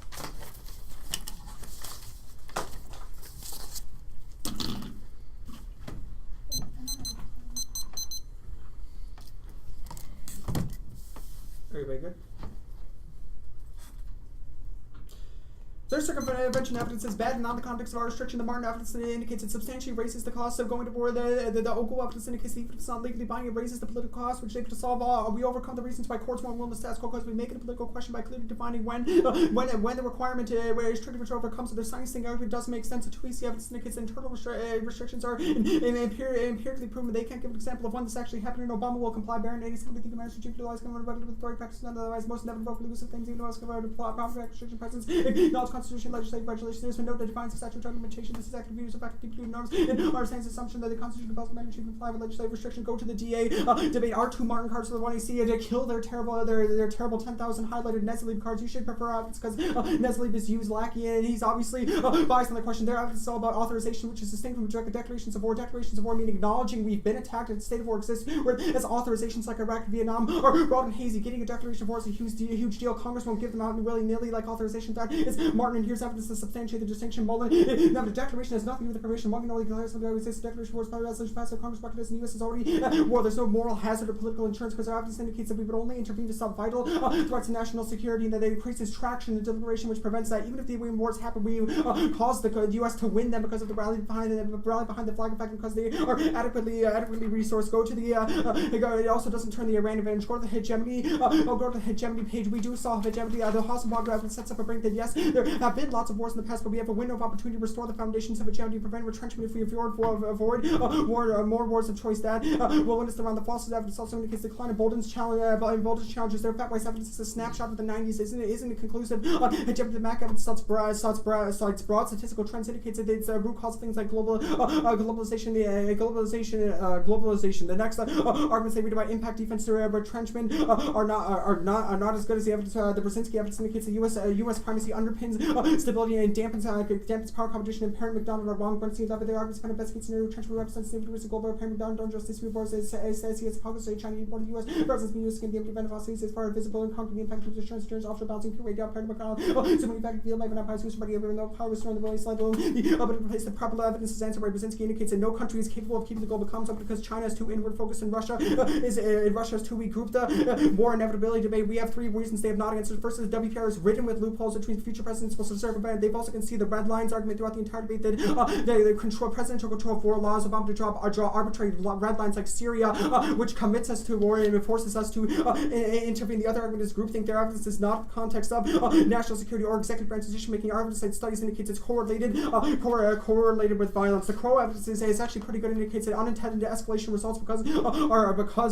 [SPEAKER 5] Everybody good? Their circumvention evidence is bad, and not in the context of our restriction. The Martin evidence indicates it substantially raises the cost of going to war. The Ogle evidence indicates even if it's not legally binding, it raises the political cost, which they have to solve. We overcome the reasons why courts won't rule in the status quo because we make it a political question by clearly defining when the requirement where restrictive control overcomes. So their science thing argument does make sense. The Tweezy evidence indicates internal restrictions are empirically proven. They can't give an example of when this actually happened, and Obama will comply. Barron 87 think the marriage regime utilize government regular authority practices, none otherwise most never vote elusive things, even though it's covered with proper restriction presence. Acknowledge constitution, legislative regulation. There's been no defines the statutory argumentation. This is active views of active including norms. And our stance assumption that the constitution compels amendment should comply with legislative restriction. Go to the DA debate. Our two Martin cards for the one AC to kill their terrible 10,000 highlighted Nesleep cards. You should prefer evidence because Nesleep is used lackey and he's obviously biased on the question. Their evidence is all about authorization, which is distinct from direct declarations of war. Declarations of war mean acknowledging we've been attacked and the state of war exists, whereas authorizations like Iraq and Vietnam are broad and hazy. Getting a declaration of war is a huge deal. Congress won't give them out willy-nilly like authorization. That is Martin, and here's evidence to substantiate the distinction. Mullen, now the declaration has nothing to do with the permission. One can only declare something that exists. The declaration of war is probably resolution passed by Congress, recognized in the U.S. is already at war. There's no moral hazard or political insurance because our evidence indicates that we would only intervene to stop vital threats to national security, and that it increases traction and deliberation, which prevents that. Even if the wars happen, we cause the U.S. to win them because of the rally behind the flag effect, because they are adequately resourced. Go to the it also doesn't turn the Iran advantage. Go to the hegemony. Go to the hegemony page. We do solve hegemony. The Hasselblad evidence sets up a break that yes, there have been lots of wars in the past, but we have a window of opportunity to restore the foundations of hegemony, prevent retrenchment if we avoid more wars of choice. That will win us around the false evidence also indicates the decline of Bolden's challenges. Their fatwise evidence is a snapshot of the 90s. Isn't conclusive. Hegemony, the MAC evidence cites broad statistical trends, indicates that it's root cause of things like globalization. The next arguments they read about impact, defense, retrenchment are not as good as the evidence. The Brzezinski evidence indicates the U.S. primacy underpins stability and dampens power competition. And Parent McDonald are wrong. Bernstein love it. Their arguments kind of best case scenario. Retrenchment represents the global. Parent McDonald don't just dispute boards. Says he has a say China import the U.S. presence being used can be able to benefit us. As far as visible and concrete impact of insurance returns, offshore balancing, radio, Parent McDonald. So many fact field by an empire whose somebody even though power was thrown the willing slide alone. But in place the proper evidence is answered by Brzezinski indicates that no country is capable of keeping the global comms up because China is too inward focused and Russia is too weak group. The war inevitability debate. We have three reasons they have not answered. First is WPR is ridden with loopholes which means future presidents will circumvent. They've also conceded the red lines argument throughout the entire debate that the presidential control of war laws Obama to draw arbitrary red lines like Syria, which commits us to war and forces us to intervene. The other argument is groupthink. Their evidence is not the context of national security or executive branch decision making. Our evidence site studies indicates it's correlated with violence. The Crow evidence is actually pretty good. Indicates that unintended escalation results because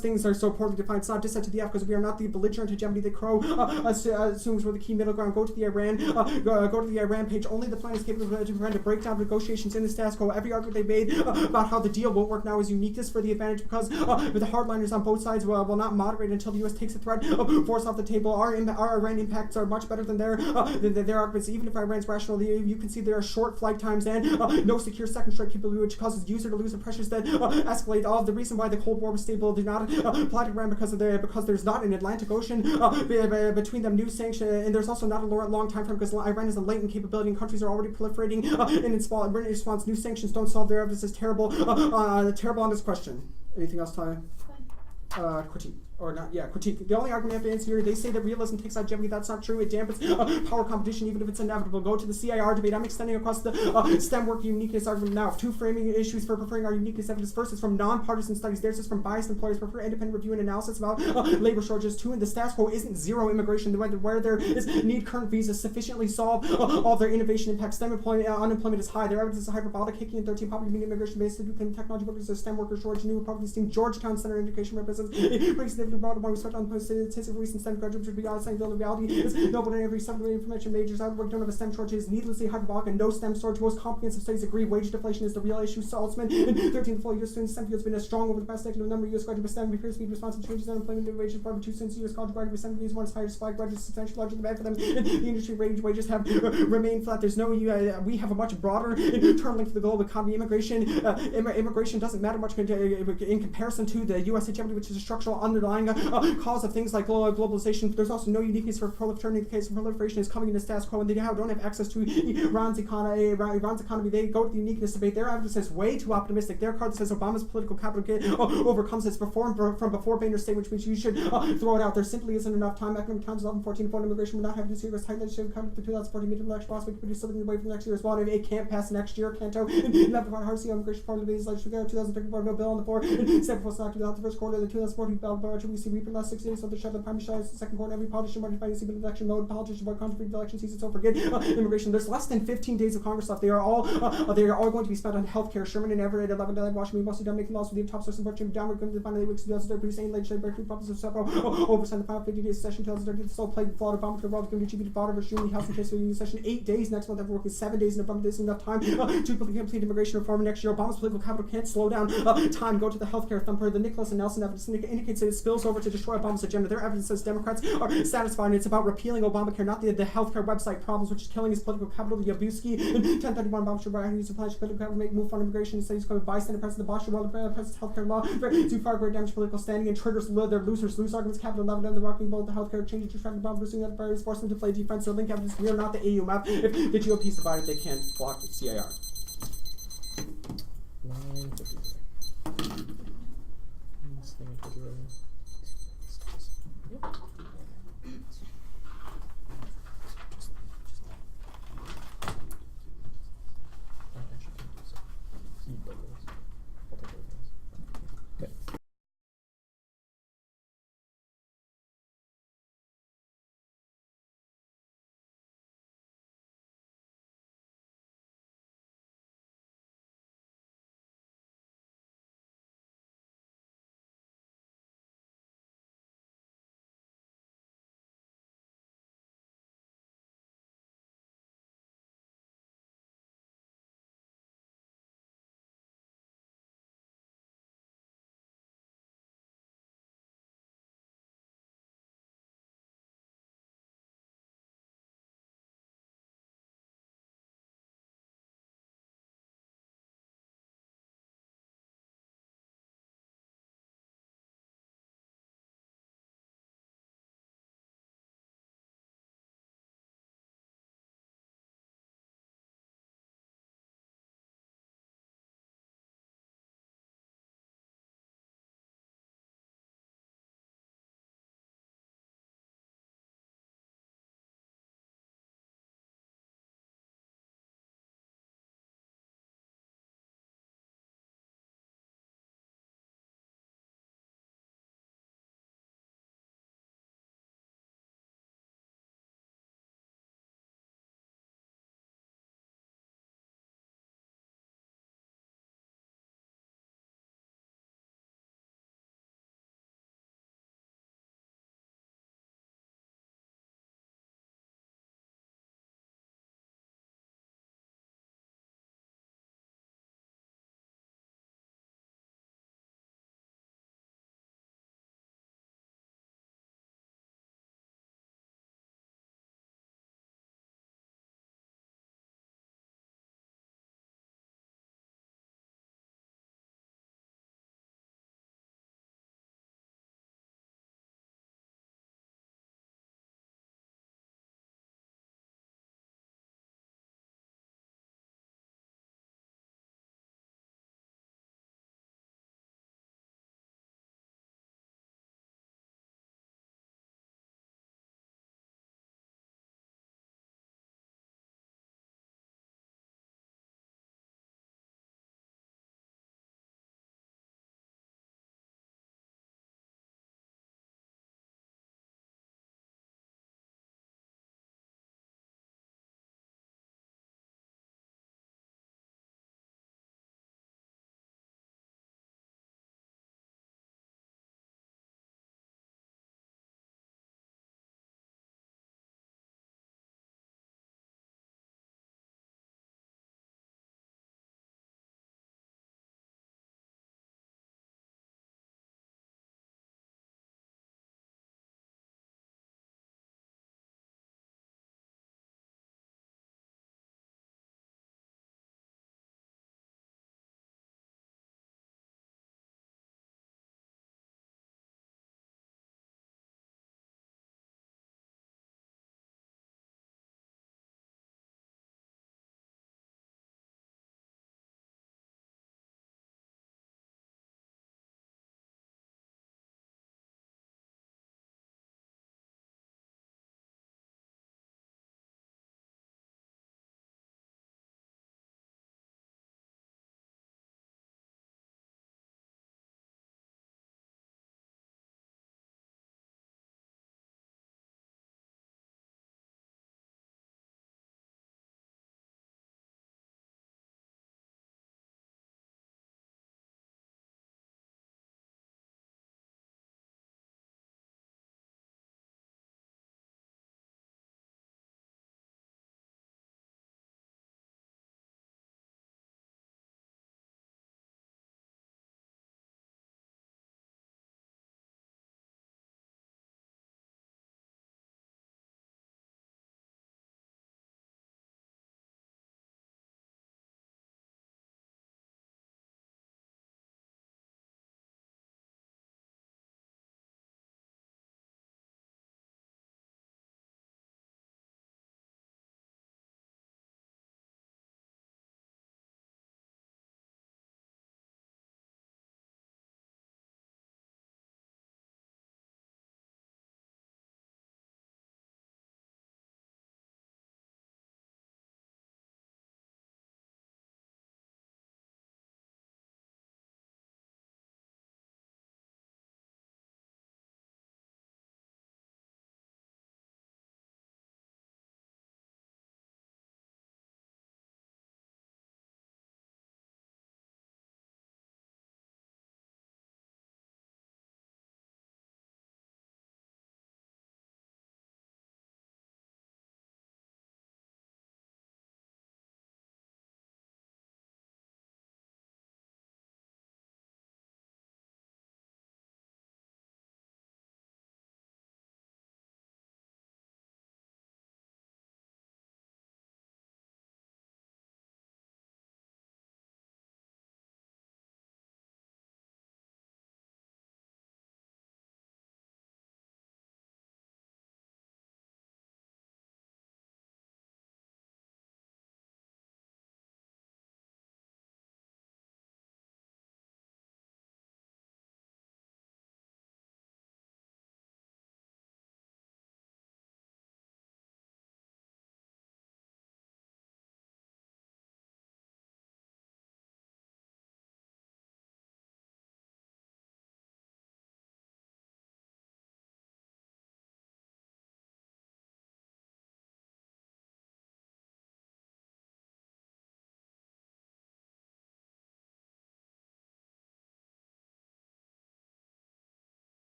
[SPEAKER 5] things are so poorly defined. It's not dissent to the F because we are not the belligerent hegemony. The Crow assumes we're the key middle ground. Go to the Iran page. Only the plan is capable to prevent a breakdown of negotiations in the status quo. Every argument they made about how the deal won't work now is uniqueness for the advantage because the hardliners on both sides will not moderate until the U.S. takes the threat force off the table. Our Iran impacts are much better than their arguments. Even if Iran's rational, you can see there are short flight times and no secure second strike capability, which causes user to lose the pressures that escalate. All of the reason why the Cold War was stable did not apply to Iran because there's not an Atlantic Ocean between them. New sanction, and there's also not a long time frame because Iran is a latent capability and countries are already proliferating in response. New sanctions don't solve their evidence is terrible. Terrible on this question. Anything else, Taya? Critique. Or not, yeah, critique. The only argument I have to answer here, they say that realism takes out hegemony. That's not true. It dampens power competition, even if it's inevitable. Go to the CIR debate. I'm extending across the STEM work uniqueness argument now. Two framing issues for preferring our uniqueness evidence. First is from nonpartisan studies. Theirs is from biased employers. Prefer independent review and analysis about labor shortages. Two, in the status quo isn't zero immigration. Where there is need current visas sufficiently solve all their innovation impacts. STEM unemployment is high. Their evidence is hyperbolic. Hickey and 13 poverty mean immigration based technology workers. There's STEM worker shortage. New Republican team. Georgetown Center Education represents
[SPEAKER 1] specifically brought when we start on statistics of recent STEM graduates should be honest saying the reality is noble in every subject information majors outwork don't have a STEM shortage is needlessly hyperbolic and no STEM shortage. Most comprehensive studies agree wage deflation is the real issue. Saltzman in 13 full year students STEM field has been as strong over the past decade. The number of U.S. graduates STEM appears to be responsive to changes in unemployment and wages. For 2 cents U.S. college graduates STEM degrees, one is higher supply graduates substantially larger demand for them. The industry wages have remained flat. There's no we have a much broader internal link to the global economy. Immigration doesn't matter much in comparison to the U.S. hegemony, which is a structural underlying cause of things like globalization. There's also no uniqueness for proliferation. In the case of proliferation is coming in a status quo, and they don't have access to Iran's economy. They go to the uniqueness debate. Their evidence is way too optimistic. Their card that says Obama's political capital overcomes its reform from before Boehner's state, which means you should throw it out. There simply isn't enough time. Economic Times 1114 foreign immigration will not have to serious high legislative cover for 2014 midterm election possibly could produce something in the way for the next year as well. It can't pass next year. Canto 11 hard to immigration parliament is legislative 2034 no bill on the floor. Step before select the first quarter of the 2014 ballot budget. We see we last 6 days of the shut the primary shows the second quarter. Every politician wanted to find a election mode. Politicians want controversial election season. So forget immigration. There's less than 15 days of Congress left. They are all going to be spent on healthcare. Sherman and Everett 11 died Washington mostly done making laws with the top source of downward going to the final 8 weeks of the other producing legislative breakthrough problems of several oversend the final 50 days of session 2013 so played flawed Obama to the world going to the bottom of extremely house and case for the session 8 days next month after working 7 days in November. This is enough time to complete immigration reform next year. Obama's political capital can't slow down time. Go to the healthcare thumper. The Nicholas and Nelson evidence indicates that it spills over to destroy Obama's agenda. Their evidence says Democrats are satisfied and it's about repealing Obamacare, not the healthcare website problems, which is killing his political capital. The Yabusky 1031 Obama should buy use of political capital make move on immigration. Says he's going to bystander president the Bosch world president's healthcare law to far greater damage political standing and triggers their losers lose arguments. Capital level and the rocking both the healthcare changes to track the bomb boosting other priorities force them to play defense. So link evidence we are not the AU map. If the GOP is divided, they can't block the CIR.
[SPEAKER 6] 9:53.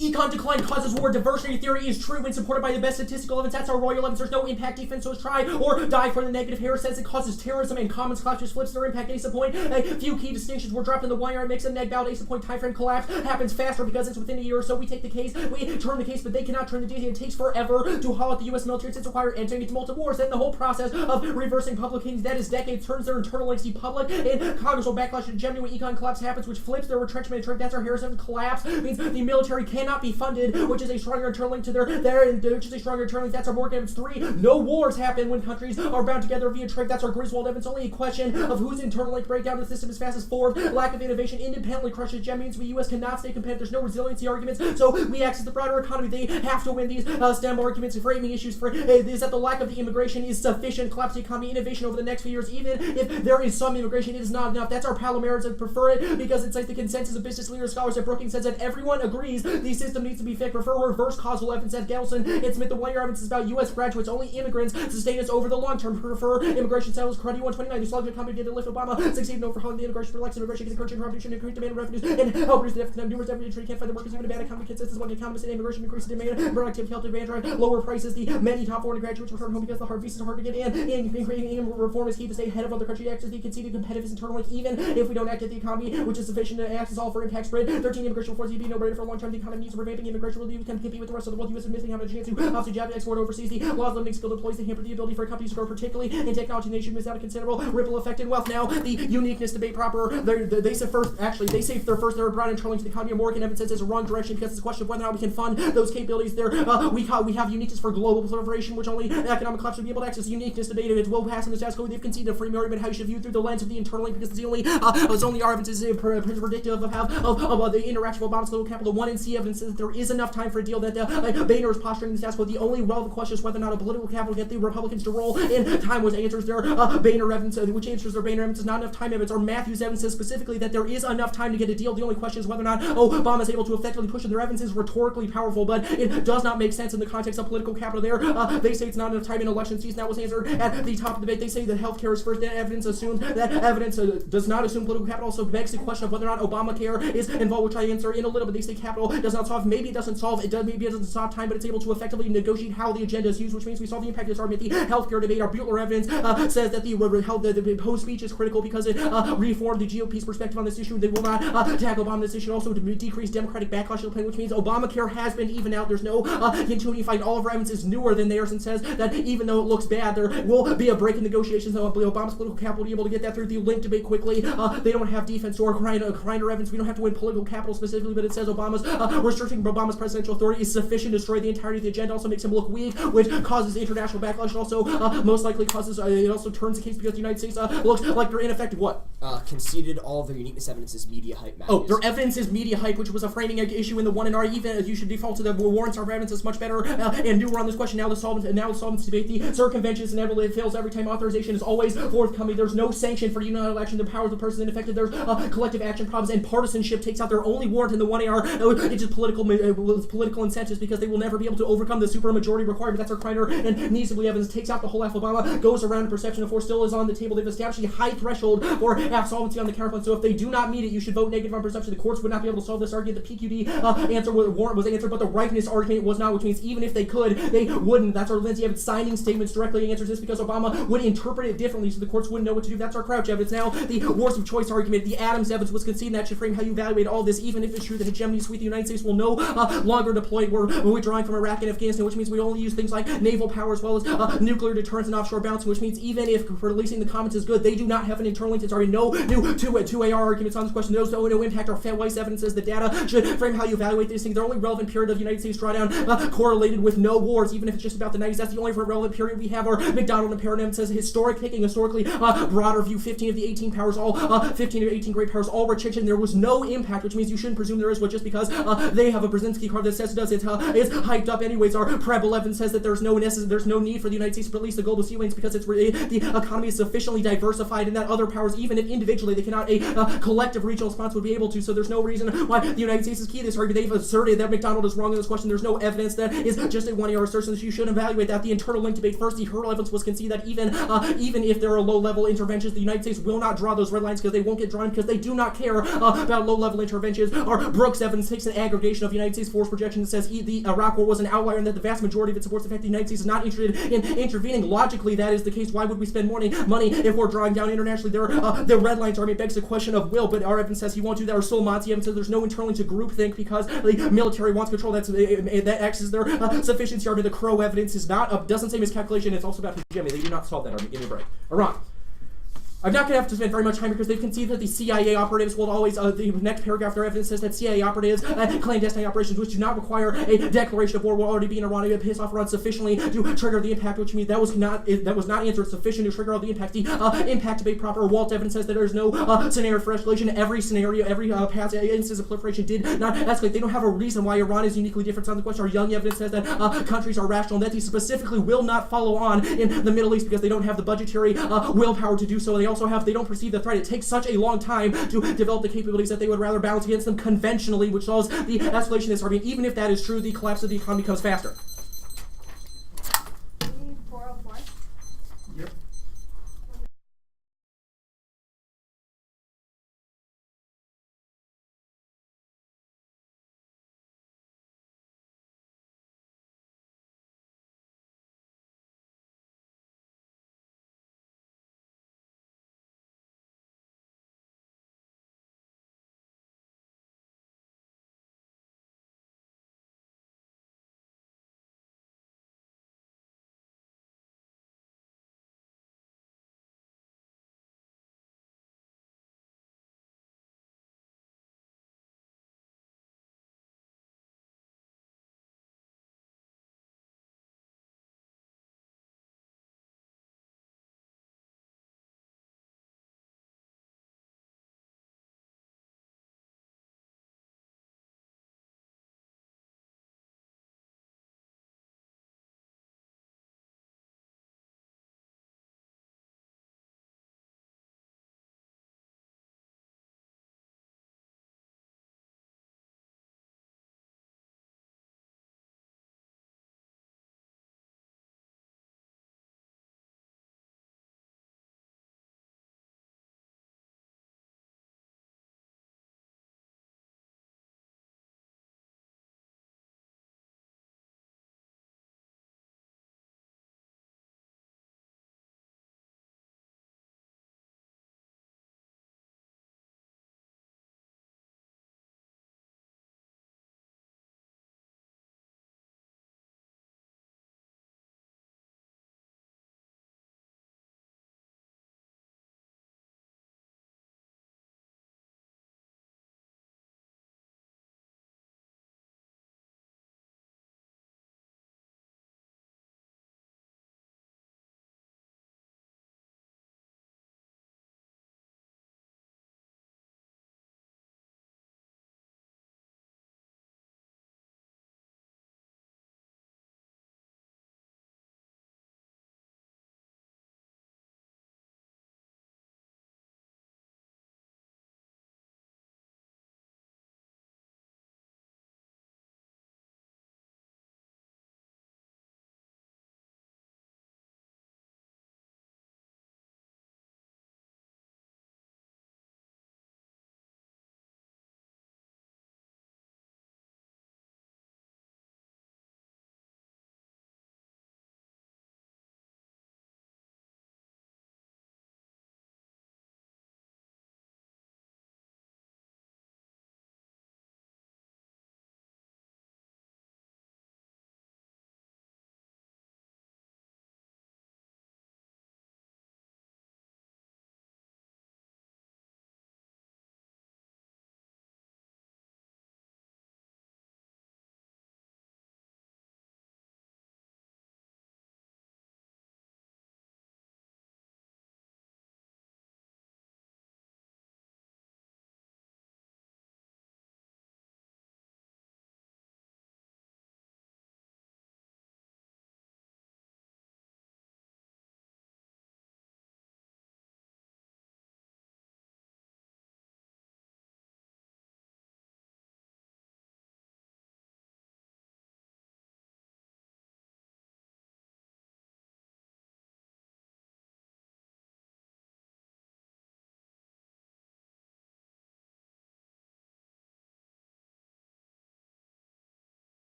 [SPEAKER 6] Econ decline causes war. Diversity theory is true when supported by the best statistical evidence. That's our royal evidence. There's no impact. Defense was try or die for the negative. Harris says it causes terrorism, and Commons collapse flips their impact. Ace of point. A few key distinctions were dropped in the wire. It makes a neg bout. Ace of point time frame collapse happens faster because it's within a year or so. We take the case, we turn the case, but they cannot turn the data. It takes forever to haul out the U.S. military since required entering into multiple wars. Then the whole process of reversing public opinions, that is decades, turns their internal legacy public, and Congress will backlash to Germany when econ collapse happens, which flips their retrenchment trick. That's our Harrison collapse. Means the military cannot be funded, which is a stronger internal link to which is a stronger internal link. That's our Morgan evidence 3. No wars happen when countries are bound together via trade. That's our Griswold evidence. Only a question of whose internal link break down the system as fast as 4. Lack of innovation independently crushes Gem. Means the U.S. cannot stay competitive. There's no resiliency arguments, so we access the broader economy. They have to win these STEM arguments. Framing issues for is that the lack of the immigration is sufficient. Collapse the economy. Innovation over the next few years. Even if there is some immigration, it is not enough. That's our Palomares that prefer it because it's like the consensus of business leaders, scholars at Brookings says that everyone agrees the system needs to be fixed. Prefer reverse causal evidence at Gelson and Smith. The 1 year evidence is about U.S. graduates. Only immigrants sustain us over the long term. Prefer immigration settles. Cruddy 129. The sluggish economy did lift Obama. Succeeded in overhauling the immigration. Relax immigration. Can encourage competition. Increase demand revenues and help reduce the deficit. Numerous deficit trade can't find the workers. Even a bad economy consensus. One economist and immigration increase demand. Productivity help demand drive lower prices. The many top foreign graduates return home because the hard visas are hard to get in. And creating reform is key to stay ahead of other countries. Access the conceded competitive internal link. Even if we don't act at the economy, which is sufficient to access all for impact spread. 13 immigration reforms be no brainer for a long time. The economy needs revamping. Immigration will compete with the rest of the world. U.S. is missing having a chance to obviously job export overseas. The laws limiting skilled employees that hamper the ability for companies to grow, particularly in technology. The nation moves out a considerable ripple effect in wealth. Now, the uniqueness debate proper. They say first. Actually, they say they're broad internal to the economy. Morgan evidence says it's a wrong direction because it's a question of whether or not we can fund those capabilities. There, we have uniqueness for global proliferation, which only economic collapse would be able to access. Uniqueness debate. It will pass in the status quo. They've conceded a free argument how you should view through the lens of the internal link because it's the only our evidence is predictive of how the interaction of Obama's global capital. 1 and C evidence says that there is enough time for a deal that Boehner is posturing the status quo. The only relevant question is whether or not a political capital get the Republicans to roll in time, which answers their Boehner evidence, which answers their Boehner evidence is not enough time evidence, or Matthews evidence says specifically that there is enough time to get a deal. The only question is whether or not Obama is able to effectively push it. Their evidence is rhetorically powerful, but it does not make sense in the context of political capital there. They say it's not enough time in election season. That was answered at the top of the debate. They say that healthcare is first. That evidence assumes that evidence does not assume political capital. Also begs the question of whether or not Obamacare is involved, which I answer in a little bit. They say capital does not solve. Maybe it doesn't solve. Maybe it doesn't solve time, but it's able to effectively negotiate how the agenda is used, which means we solve the impact of this argument. The healthcare debate, our Butler evidence says that the post speech is critical because it reformed the GOP's perspective on this issue. They will not tackle Obama this issue. Also to decrease Democratic backlash to the plan, which means Obamacare has been even out. There's no unified. All of our evidence is newer than theirs and says that even though it looks bad, there will be a break in negotiations. Obama's political capital will be able to get that through the link debate quickly. They don't have defense or Kreiner evidence. We don't have to win political capital specifically, but it says Obama's restricting Obama's presidential authority is sufficient to destroy the entirety of the agenda. Also makes him look weak, which causes international backlash. It also most likely causes. It also turns the case because the United States looks like they're ineffective. What?
[SPEAKER 4] Conceded all of their uniqueness evidence is media hype.
[SPEAKER 6] Oh, their evidence is media hype, which was a framing issue in the 1 and R. Even you should default to the warrants. Our evidence is much better and newer on this question. Now the solvents debate. The circumvention is inevitable. It fails every time. Authorization is always forthcoming. There's no sanction for unilateral action. The power of the person ineffective. There's collective action problems, and partisanship takes out their only warrant in the 1AR. It's just political incentives because they will never be able to overcome the supermajority requirement. That's our Kreiner and Neesley evidence takes out the whole F. Obama goes around. Perception of force still is on the table. They've established a high threshold for absolvency on the counterpoint. So if they do not meet it, you should vote negative on perception. The courts would not be able to solve this argument. The PQD answer warrant was answered, but the ripeness argument was not, which means even if they could, they wouldn't. That's our Lindsay evidence. Signing statements directly answers this because Obama would interpret it differently, so the courts wouldn't know what to do. That's our Crouch evidence. Now the wars of choice argument. The Adams evidence was conceded. That should frame how you evaluate all this, even if it's true that hegemony suite the United States will no longer deploy. We're withdrawing from Iraq and Afghanistan, which means we only use things like naval power as well as nuclear deterrence and offshore balancing, which means even if releasing the comments is good, they do not have an internal link. It's already no new 2AR arguments on this question. There's no impact. Our Fat Weiss evidence says the data should frame how you evaluate these things. The only relevant period of United States drawdown correlated with no wars, even if it's just about the 90s. That's the only relevant period we have. Our McDonald and Paradigm says taking historically broader view, 15 of the 18 powers, all 15 of 18 great powers, all were changed, and there was no impact, which means you shouldn't presume there is, but just because they have a Brzezinski card that says it does, it's hyped up anyways. Our Preb 11 says that there's no need for the United States to release the global sea lanes because the economy is sufficiently diversified, and that other powers, even if individually. They cannot a collective regional response would be able to. So there's no reason why the United States is key to this argument. They've asserted that McDonald is wrong in this question. There's no evidence that is just a one-year assertion. So you should evaluate that. The internal link debate first. The hurdle evidence was conceded that even if there are low-level interventions, the United States will not draw those red lines because they won't get drawn because they do not care about low-level interventions. Or Brooks evidence takes an aggregation of United States force projection that says the Iraq War was an outlier and that the vast majority of it supports the fact the United States is not interested in intervening. Logically, that is the case. Why would we spend money if we're drawing down internationally? The red lines argument begs the question of will, but our evidence says he won't do that. Or Solmonti evidence says there's no internal to groupthink because the military wants control. That acts as their sufficiency argument. The Crow evidence is not doesn't say miscalculation. It's also about hegemony. They do not solve that argument. Give me a break. Iran. I'm not going to have to spend very much time because they've conceded that the CIA operatives will always, the next paragraph, their evidence says that CIA operatives, clandestine operations which do not require a declaration of war will already be in Iran and piss off Iran sufficiently to trigger the impact, which means that was not answered sufficient to trigger all the impact. The impact debate proper. Walt evidence says that there's no scenario for escalation. Every scenario, every past instance of proliferation did not escalate. They don't have a reason why Iran is uniquely different on the question. Our Young evidence says that countries are rational and that they specifically will not follow on in the Middle East because they don't have the budgetary willpower to do so. And they don't perceive the threat. It takes such a long time to develop the capabilities that they would rather balance against them conventionally, which solves the escalation of this argument. Even if that is true, the collapse of the economy comes faster.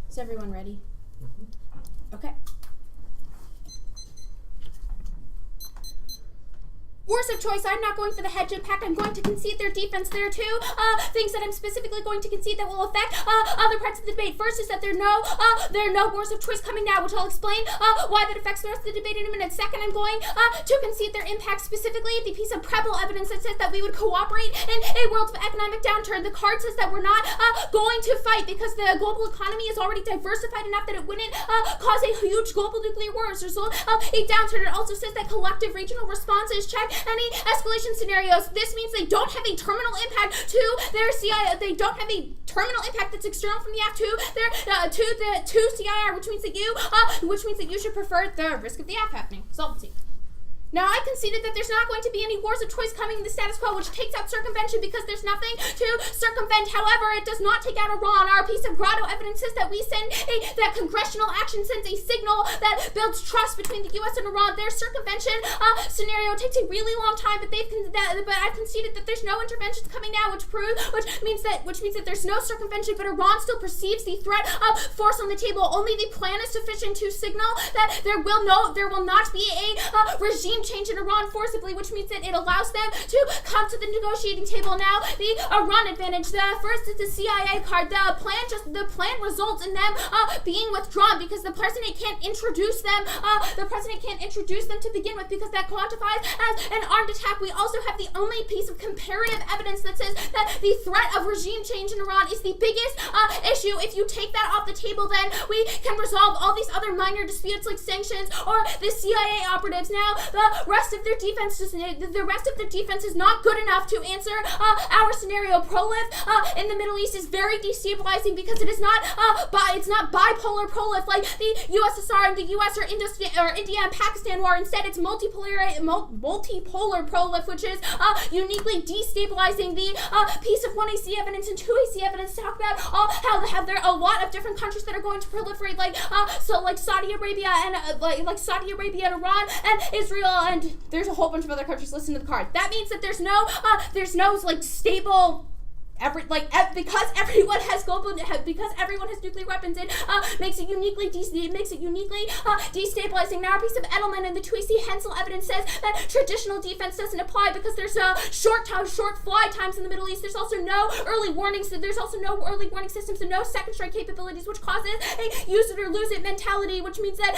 [SPEAKER 3] Is everyone ready? Okay. Wars of choice, I'm not going for the hedge impact. I'm going to concede their defense there too. Things that I'm specifically going to concede that will affect other parts of the debate. First is that there are no wars of choice coming now, which I'll explain why that affects the rest of the debate in a minute. Second, I'm going to concede their impact, specifically the piece of Prebble evidence that says that we would cooperate in a world of economic downturn. The card says that we're not going to fight because the global economy is already diversified enough that it wouldn't cause a huge global nuclear war as a result of a downturn. It also says that collective regional responses check any escalation scenarios. This means they don't have a terminal impact to their CIR. They don't have a terminal impact that's external from the act to their to CIR, which means that you should prefer the risk of the act happening. Solvency. Now, I conceded that there's not going to be any wars of choice coming in the status quo, which takes out circumvention because there's nothing to circumvent. However, it does not take out Iran. Our piece of Grotto evidence says that that congressional action sends a signal that builds trust between the U.S. and Iran. Their circumvention scenario takes a really long time, but I've conceded that there's no interventions coming now, which means that there's no circumvention, but Iran still perceives the threat of force on the table. Only the plan is sufficient to signal that there will not be a regime change in Iran forcibly, which means that it allows them to come to the negotiating table. Now, the Iran advantage. The first is the CIA card. The plan results in them being withdrawn because the president can't introduce them. To begin with because that quantifies as an armed attack. We also have the only piece of comparative evidence that says that the threat of regime change in Iran is the biggest issue. If you take that off the table, then we can resolve all these other minor disputes like sanctions or the CIA operatives. Now, the rest of their defense is not good enough to answer our scenario. Prolif in the Middle East is very destabilizing because it's not bipolar prolif like the USSR and the US or India and Pakistan war. Instead, it's multipolar prolif, which is uniquely destabilizing. The piece of 1AC evidence and 2AC evidence talk about how there are a lot of different countries that are going to proliferate, like Saudi Arabia and Saudi Arabia and Iran and Israel, and there's a whole bunch of other countries listed in the card. That means that there's no stable. Because everyone has nuclear weapons, it makes it uniquely destabilizing. Now, our piece of Edelman and the 2AC Hensel evidence says that traditional defense doesn't apply because there's short fly times in the Middle East. There's also no early warnings. There's also no early warning systems and no second strike capabilities, which causes a use it or lose it mentality. Which means that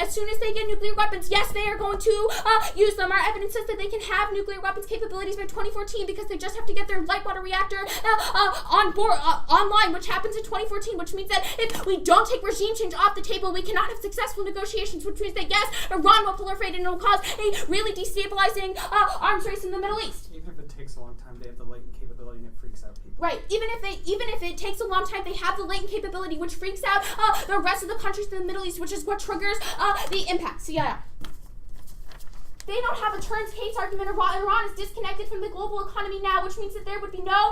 [SPEAKER 3] as soon as they get nuclear weapons, yes, they are going to use them. Our evidence says that they can have nuclear weapons capabilities by 2014 because they just have to get their light water reactor online, which happens in 2014, which means that if we don't take regime change off the table, we cannot have successful negotiations, which means that yes, Iran will proliferate and it will cause a really destabilizing arms race in the Middle East.
[SPEAKER 5] Even if it takes a long time, they have the latent capability and it freaks out people.
[SPEAKER 3] Right. Even if it takes a long time, they have the latent capability, which freaks out the rest of the countries in the Middle East, which is what triggers the impact. CIA. They don't have a turns case argument. Iran is disconnected from the global economy now, which means that there would be no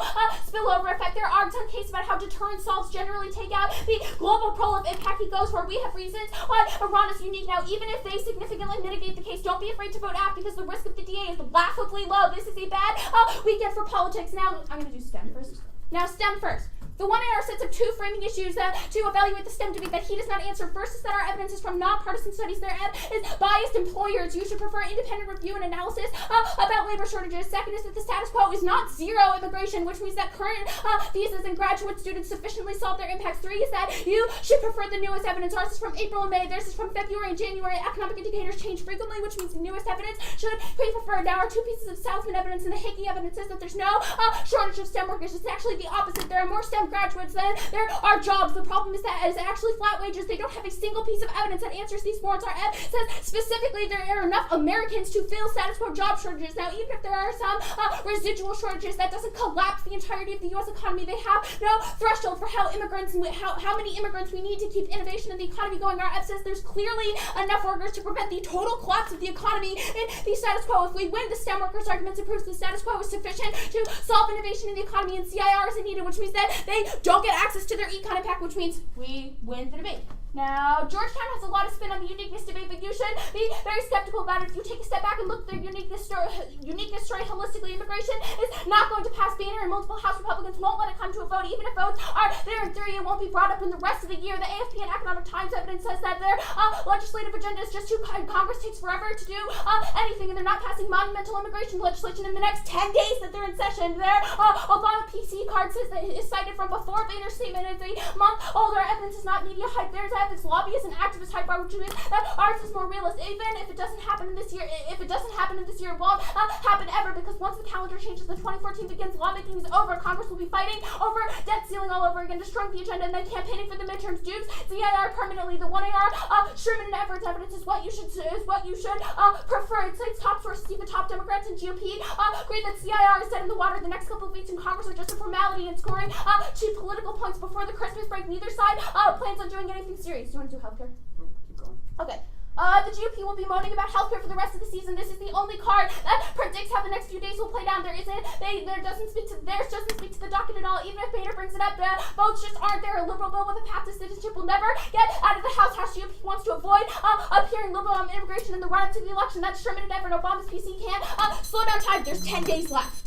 [SPEAKER 3] spillover effect. There are some cases about how deterrence solves generally take out the global prolif impact. He goes where we have reasons why Iran is unique. Now, even if they significantly mitigate the case, don't be afraid to vote out because the risk of the DA is laughably low. This is a bad weekend for politics. Now, I'm going to do STEM first. Now, STEM first. The 1AR sets up two framing issues to evaluate the STEM debate that he does not answer. First is that our evidence is from nonpartisan studies. Their ed is biased employers. You should prefer independent review and analysis about labor shortages. Second is that the status quo is not zero immigration, which means that current visas and graduate students sufficiently solve their impacts. Three is that you should prefer the newest evidence. Ours is from April and May. Theirs is from February and January. Economic indicators change frequently, which means the newest evidence should be preferred. Now, our two pieces of Southman evidence and the Hickey evidence says that there's no shortage of STEM workers. It's actually the opposite. There are more STEM graduates than there are jobs. The problem is that it's actually flat wages. They don't have a single piece of evidence that answers these warrants. Our ed says specifically there are enough Americans to fill status quo job shortages. Now, even if there are some residual shortages, that doesn't collapse the entirety of the U.S. economy. They have no threshold for how many immigrants we need to keep innovation in the economy going. Our ed says there's clearly enough workers to prevent the total collapse of the economy in the status quo. If we win the STEM workers' arguments, it proves the status quo is sufficient to solve innovation in the economy, and CIR isn't needed, which means that they don't get access to their econ impact, which means we win the debate. Now, Georgetown has a lot of spin on the uniqueness debate, but you should be very skeptical about it. If you take a step back and look at their uniqueness story holistically, immigration is not going to pass Boehner, and multiple House Republicans won't let it come to a vote. Even if votes are there in theory, it won't be brought up in the rest of the year. The AFP and Economic Times evidence says that their legislative agenda is just too Congress takes forever to do anything, and they're not passing monumental immigration legislation in the next 10 days that they're in session. Their Obama PC card says that it is cited from before Boehner's statement is a month older. Evidence is not media hype. There's evidence, lobbyists and activists hype, which means that ours is more realistic. Even if it doesn't happen in this year, it won't happen ever, because once the calendar changes, the 2014 begins, lawmaking is over. Congress will be fighting over debt ceiling all over again, destroying the agenda, and then campaigning for the midterms. Dukes, CIR permanently, the 1AR, Sherman and Everett's evidence is what you should prefer. It's top sources, even top Democrats and GOP agree that CIR is dead in the water. The next couple of weeks in Congress are just a formality and scoring cheap political points before the Christmas break. Neither side plans on doing anything serious. Do you want to do healthcare?
[SPEAKER 5] Keep going.
[SPEAKER 3] Okay. The GOP will be moaning about healthcare for the rest of the season. This is the only card that predicts how the next few days will play down. Theirs doesn't speak to the docket at all. Even if Boehner brings it up, the votes just aren't there. A liberal bill with a path to citizenship will never get out of the House. House GOP wants to avoid appearing liberal on immigration in the run-up to the election. That's Sherman and Everett. Obama's PC can't slow down time. There's 10 days left.